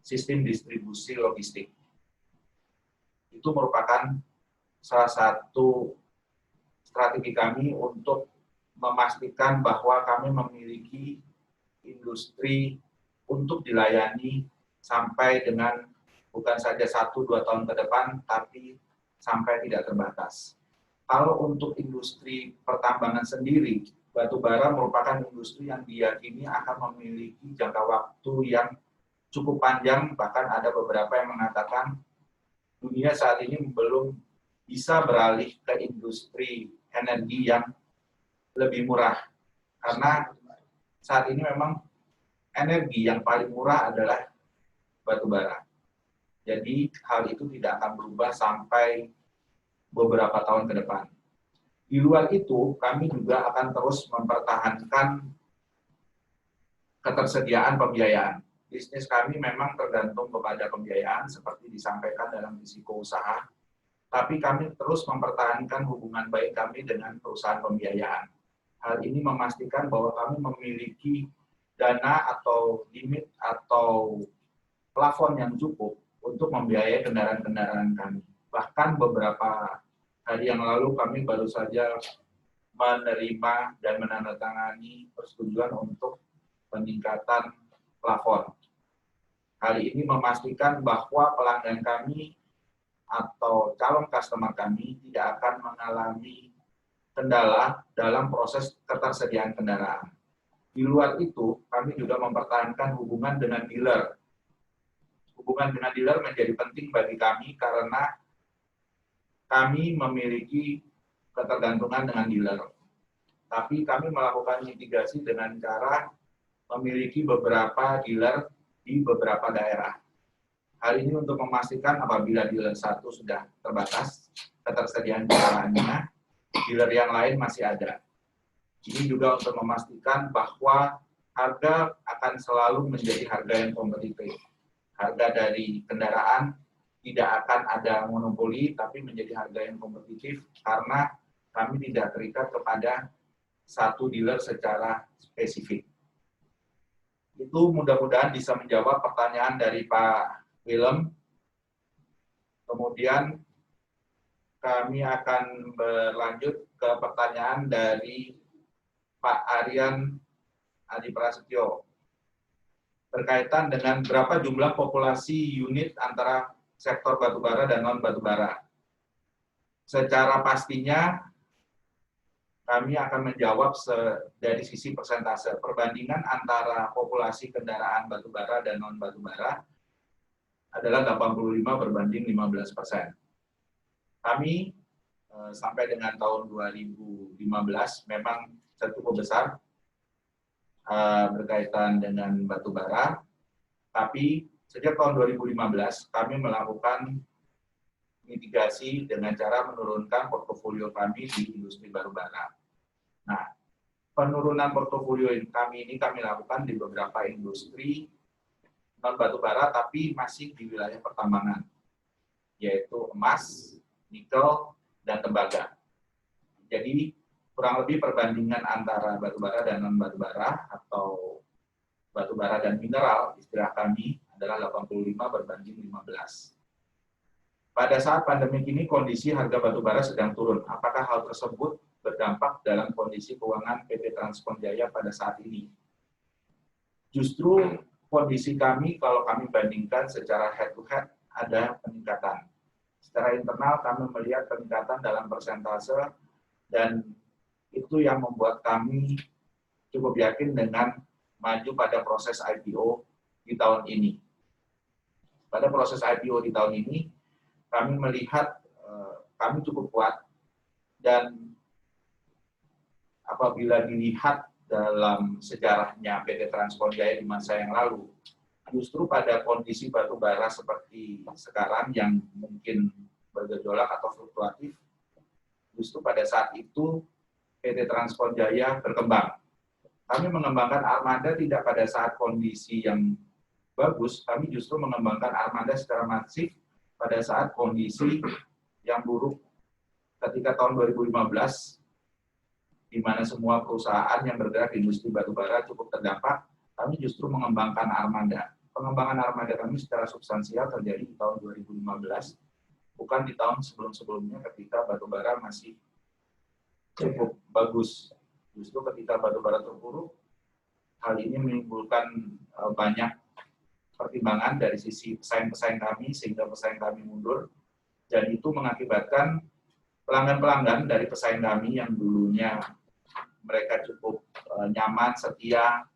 sistem distribusi logistik. Itu merupakan salah satu strategi kami untuk memastikan bahwa kami memiliki industri untuk dilayani sampai dengan bukan saja 1-2 tahun ke depan, tapi sampai tidak terbatas. Kalau untuk industri pertambangan sendiri, batu bara merupakan industri yang diyakini akan memiliki jangka waktu yang cukup panjang, bahkan ada beberapa yang mengatakan dunia saat ini belum bisa beralih ke industri energi yang lebih murah. Karena saat ini memang energi yang paling murah adalah batu bara. Jadi hal itu tidak akan berubah sampai beberapa tahun ke depan. Di luar itu, kami juga akan terus mempertahankan ketersediaan pembiayaan. Bisnis kami memang tergantung kepada pembiayaan, seperti disampaikan dalam risiko usaha. tapi kami terus mempertahankan hubungan baik kami dengan perusahaan pembiayaan. Hal ini memastikan bahwa kami memiliki dana atau limit atau plafon yang cukup untuk membiayai kendaraan-kendaraan kami. Bahkan beberapa hari yang lalu kami baru saja menerima dan menandatangani persetujuan untuk peningkatan plafon. Hal ini memastikan bahwa pelanggan kami atau calon customer kami tidak akan mengalami kendala dalam proses ketersediaan kendaraan. Di luar itu, kami juga mempertahankan hubungan dengan dealer. Hubungan dengan dealer menjadi penting bagi kami karena kami memiliki ketergantungan dengan dealer. Tapi kami melakukan mitigasi dengan cara memiliki beberapa dealer di beberapa daerah. Hal ini untuk memastikan apabila dealer satu sudah terbatas ketersediaan kendaraannya, dealer yang lain masih ada. Ini juga untuk memastikan bahwa harga akan selalu menjadi harga yang kompetitif. Harga dari kendaraan tidak akan ada monopoli, tapi menjadi harga yang kompetitif karena kami tidak terikat kepada satu dealer secara spesifik. Itu mudah-mudahan bisa menjawab pertanyaan dari Pak Willem. Kemudian kami akan berlanjut ke pertanyaan dari Pak Aryan Adi Prasetyo. Berkaitan dengan berapa jumlah populasi unit antara sektor batubara dan non batubara. Secara pastinya kami akan menjawab dari sisi persentase. Perbandingan antara populasi kendaraan batubara dan non batubara adalah 85 berbanding 15%. Kami sampai dengan tahun 2015 memang cukup besar berkaitan dengan batubara, tapi sejak tahun 2015 kami melakukan mitigasi dengan cara menurunkan portofolio kami di industri batubara. Nah, penurunan portofolio kami ini kami lakukan di beberapa industri non batubara, tapi masih di wilayah pertambangan, yaitu emas, nikel, dan tembaga. Jadi kurang lebih perbandingan antara batubara dan non batubara atau batubara dan mineral, istilah kami adalah 85 berbanding 15. Pada saat pandemi ini kondisi harga batubara sedang turun. Apakah hal tersebut berdampak dalam kondisi keuangan PT Transkonjaya pada saat ini? Justru kondisi kami, kalau kami bandingkan secara head-to-head, ada peningkatan. Secara internal kami melihat peningkatan dalam persentase, dan itu yang membuat kami cukup yakin dengan maju pada proses IPO di tahun ini. Pada proses IPO di tahun ini, kami melihat kami cukup kuat, dan apabila dilihat dalam sejarahnya PT Transkonjaya di masa yang lalu, justru pada kondisi batubara seperti sekarang yang mungkin bergejolak atau fluktuatif, justru pada saat itu PT Transkonjaya berkembang. Kami mengembangkan armada tidak pada saat kondisi yang bagus, kami justru mengembangkan armada secara masif pada saat kondisi yang buruk ketika tahun 2015, di mana semua perusahaan yang bergerak di industri batubara cukup terdampak, kami justru mengembangkan armada. Pengembangan armada kami secara substansial terjadi di tahun 2015, bukan di tahun sebelum-sebelumnya ketika batubara masih cukup bagus. Justru ketika batubara terpuruk, hal ini menimbulkan banyak pertimbangan dari sisi pesaing-pesaing kami, sehingga pesaing kami mundur, dan itu mengakibatkan pelanggan-pelanggan dari pesaing kami yang dulunya mereka cukup nyaman, setia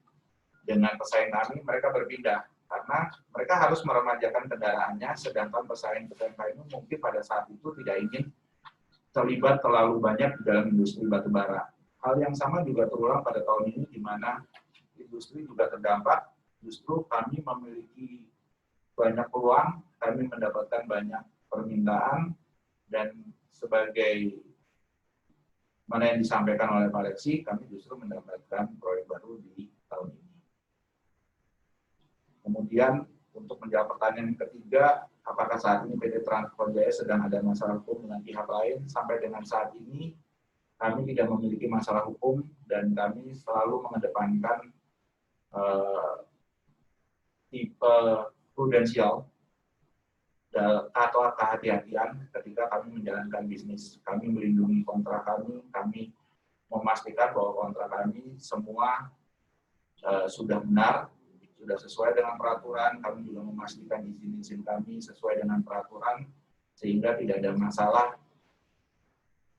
dengan pesaing kami, mereka berpindah karena mereka harus meremajakan kendaraannya, sedangkan pesaing-pesaing kami mungkin pada saat itu tidak ingin terlibat terlalu banyak di dalam industri batubara. Hal yang sama juga terulang pada tahun ini, di mana industri juga terdampak. Justru kami memiliki banyak peluang, kami mendapatkan banyak permintaan, dan sebagai mana yang disampaikan oleh Pak Lexi, kami justru mendapatkan proyek baru di tahun ini. Kemudian untuk menjawab pertanyaan yang ketiga, apakah apakah saat ini PT Transkonjaya sedang ada masalah hukum dengan pihak lain. Sampai dengan saat ini kami tidak memiliki masalah hukum dan kami selalu mengedepankan tipe prudensial atau kehati-hatian ketika kami menjalankan bisnis. Kami melindungi kontrak kami memastikan bahwa kontrak kami semua sudah benar, sudah sesuai dengan peraturan. Kami juga memastikan izin-izin kami sesuai dengan peraturan, sehingga tidak ada masalah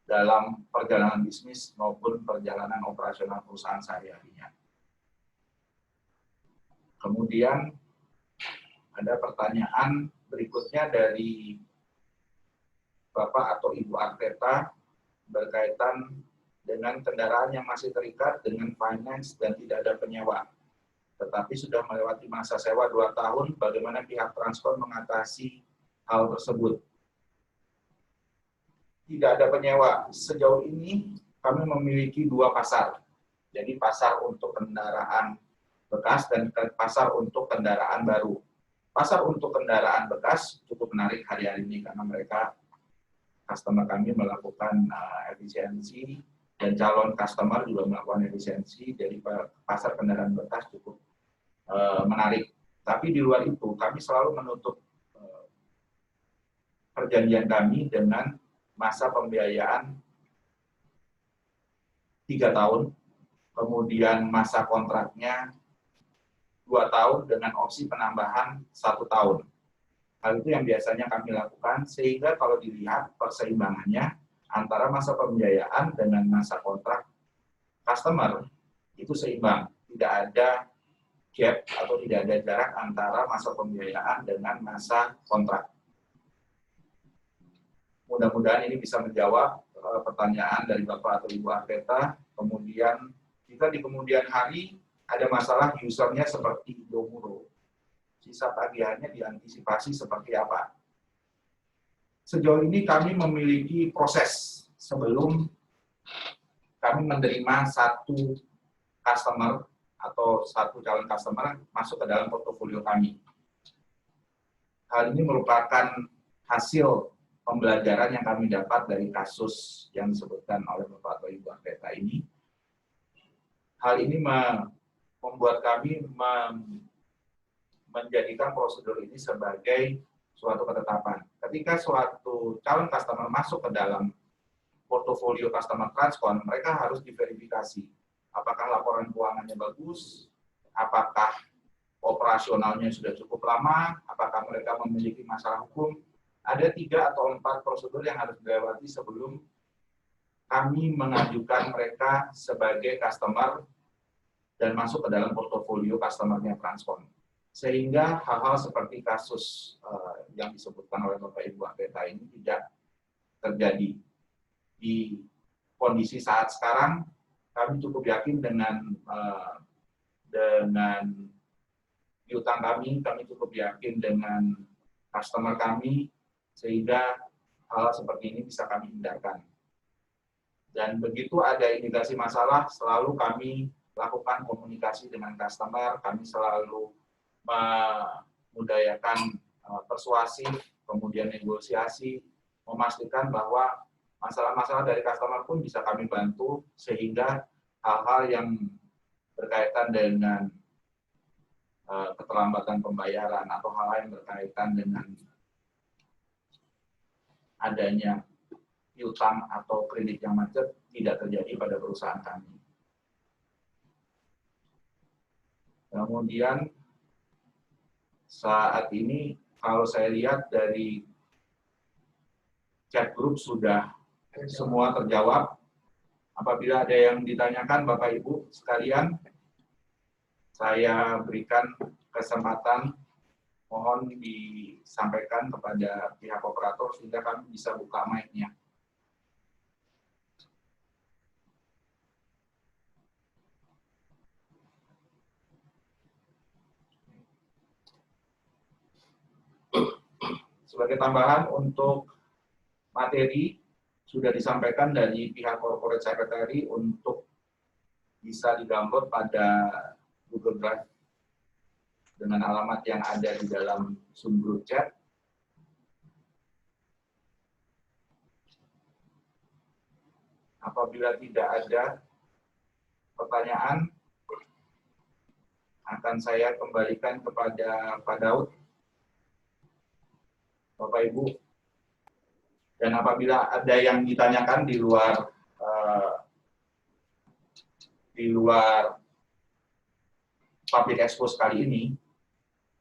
dalam perjalanan bisnis maupun perjalanan operasional perusahaan sehari-harinya. Kemudian ada pertanyaan berikutnya dari Bapak atau Ibu Arteta berkaitan dengan kendaraan yang masih terikat dengan finance dan tidak ada penyewa, tetapi sudah melewati masa sewa 2 tahun, bagaimana pihak Transkon mengatasi hal tersebut? Tidak ada penyewa. Sejauh ini kami memiliki 2 pasar. Jadi pasar untuk kendaraan bekas dan pasar untuk kendaraan baru. Pasar untuk kendaraan bekas cukup menarik hari-hari ini karena mereka, customer kami melakukan efisiensi dan calon customer juga melakukan efisiensi. Jadi pasar kendaraan bekas cukup menarik. Tapi di luar itu kami selalu menutup perjanjian kami dengan masa pembiayaan 3 tahun, kemudian masa kontraknya 2 tahun dengan opsi penambahan 1 tahun. Hal itu yang biasanya kami lakukan, sehingga kalau dilihat perseimbangannya antara masa pembiayaan dengan masa kontrak customer itu seimbang. Tidak ada gap atau tidak ada jarak antara masa pembiayaan dengan masa kontrak. Mudah-mudahan ini bisa menjawab pertanyaan dari Bapak atau Ibu Arteta. Kemudian, jika di kemudian hari ada masalah usernya seperti Indomuro, sisa tagihannya diantisipasi seperti apa? Sejauh ini kami memiliki proses sebelum kami menerima satu customer atau satu calon customer masuk ke dalam portofolio kami. Hal ini merupakan hasil pembelajaran yang kami dapat dari kasus yang disebutkan oleh Bapak atau Ibu Arteta ini. Hal ini membuat kami menjadikan prosedur ini sebagai suatu ketetapan. Ketika suatu calon customer masuk ke dalam portofolio customer Transkon, mereka harus diverifikasi. Apakah laporan keuangannya bagus? Apakah operasionalnya sudah cukup lama? Apakah mereka memiliki masalah hukum? Ada 3 atau 4 prosedur yang harus dilewati sebelum kami mengajukan mereka sebagai customer dan masuk ke dalam portofolio customer-nya Transkon. Sehingga hal-hal seperti kasus yang disebutkan oleh Bapak Ibu Arteta ini tidak terjadi. Di kondisi saat sekarang, kami cukup yakin dengan piutang kami cukup yakin dengan customer kami, sehingga hal seperti ini bisa kami hindarkan. Dan begitu ada indikasi masalah, selalu kami lakukan komunikasi dengan customer, kami selalu memudayakan persuasif, kemudian negosiasi, memastikan bahwa masalah-masalah dari customer pun bisa kami bantu, sehingga hal-hal yang berkaitan dengan keterlambatan pembayaran atau hal-hal yang berkaitan dengan adanya piutang atau kredit yang macet tidak terjadi pada perusahaan kami. Kemudian saat ini kalau saya lihat dari chat group sudah semua terjawab. Apabila ada yang ditanyakan Bapak Ibu sekalian, saya berikan kesempatan, mohon disampaikan kepada pihak operator sehingga kami bisa buka mic-nya. Sebagai tambahan untuk materi sudah disampaikan dari pihak corporate secretary untuk bisa di-download pada Google Drive dengan alamat yang ada di dalam Zoom group chat. Apabila tidak ada pertanyaan, akan saya kembalikan kepada Pak Daud, Bapak Ibu. Dan apabila ada yang ditanyakan di luar public expose kali ini,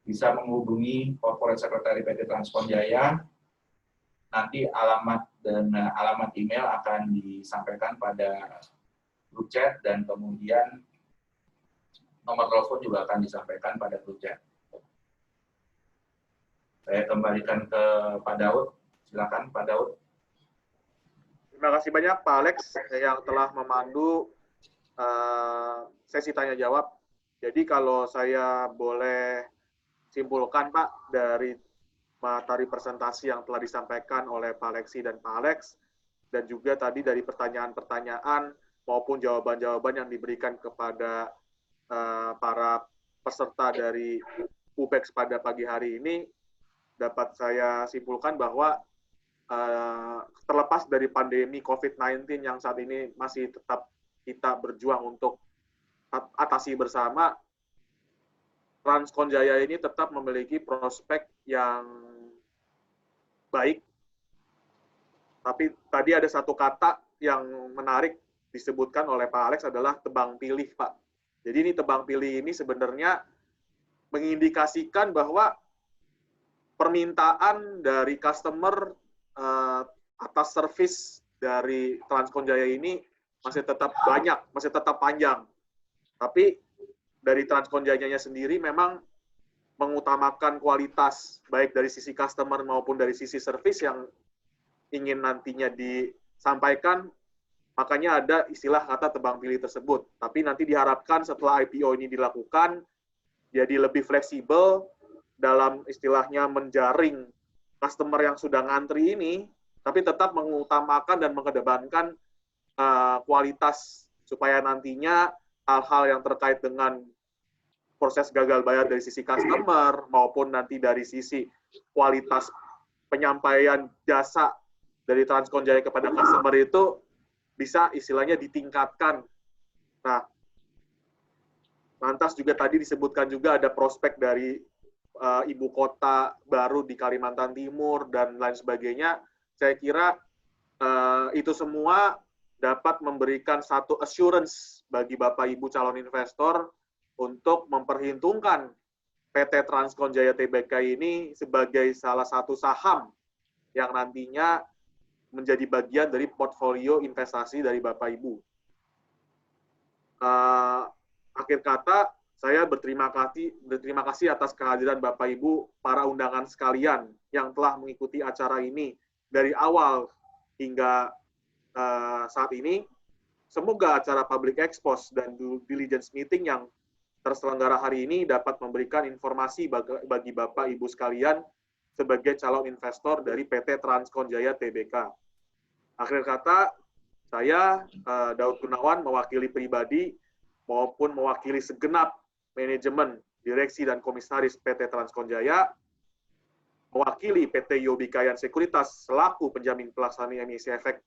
bisa menghubungi Corporate Secretary PT Transkon Jaya. Nanti alamat dan alamat email akan disampaikan pada grup chat, dan kemudian nomor telepon juga akan disampaikan pada grup chat. Saya kembalikan ke Pak Daud. Silakan Pak Daud. Terima kasih banyak Pak Alex yang telah memandu sesi tanya jawab. Jadi kalau saya boleh simpulkan Pak dari materi presentasi yang telah disampaikan oleh Pak Alexi dan Pak Alex, dan juga tadi dari pertanyaan-pertanyaan maupun jawaban-jawaban yang diberikan kepada para peserta dari UPEX pada pagi hari ini, dapat saya simpulkan bahwa terlepas dari pandemi COVID-19 yang saat ini masih tetap kita berjuang untuk atasi bersama, Transkon Jaya ini tetap memiliki prospek yang baik. Tapi tadi ada satu kata yang menarik disebutkan oleh Pak Alex adalah tebang pilih, Pak. Jadi ini tebang pilih ini sebenarnya mengindikasikan bahwa permintaan dari customer atas service dari Transkon Jaya ini masih tetap banyak, masih tetap panjang. Tapi dari Transkon Jaya-nya sendiri memang mengutamakan kualitas, baik dari sisi customer maupun dari sisi service yang ingin nantinya disampaikan, makanya ada istilah kata tebang pilih tersebut. Tapi nanti diharapkan setelah IPO ini dilakukan, jadi lebih fleksibel dalam istilahnya menjaring customer yang sudah ngantri ini, tapi tetap mengutamakan dan mengedepankan kualitas, supaya nantinya hal-hal yang terkait dengan proses gagal bayar dari sisi customer maupun nanti dari sisi kualitas penyampaian jasa dari Transkon Jaya kepada customer itu bisa istilahnya ditingkatkan. Nah, lantas juga tadi disebutkan juga ada prospek dari ibu kota baru di Kalimantan Timur dan lain sebagainya. Saya kira itu semua dapat memberikan satu assurance bagi Bapak Ibu calon investor untuk memperhitungkan PT Transkon Jaya Tbk ini sebagai salah satu saham yang nantinya menjadi bagian dari portfolio investasi dari Bapak Ibu. Akhir kata, saya berterima kasih atas kehadiran Bapak Ibu, para undangan sekalian yang telah mengikuti acara ini dari awal hingga saat ini. Semoga acara public expose dan due diligence meeting yang terselenggara hari ini dapat memberikan informasi bagi Bapak Ibu sekalian sebagai calon investor dari PT Transkon Jaya Tbk. Akhir kata, saya Daud Gunawan mewakili pribadi maupun mewakili segenap manajemen, direksi dan komisaris PT Transkon Jaya, mewakili PT Yobikayan Sekuritas selaku penjamin pelaksana emisi efek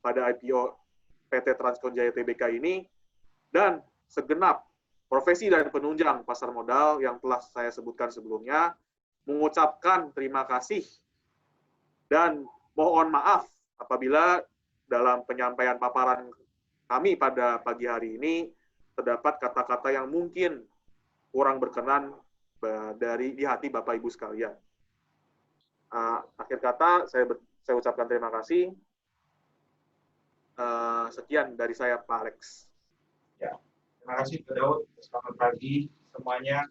pada IPO PT Transkon Jaya Tbk ini, dan segenap profesi dan penunjang pasar modal yang telah saya sebutkan sebelumnya, mengucapkan terima kasih dan mohon maaf apabila dalam penyampaian paparan kami pada pagi hari ini terdapat kata-kata yang mungkin kurang berkenan di hati Bapak Ibu sekalian. Akhir kata, saya ucapkan terima kasih. Sekian dari saya, Pak Alex. Ya, terima kasih Pak Daud. Selamat pagi semuanya.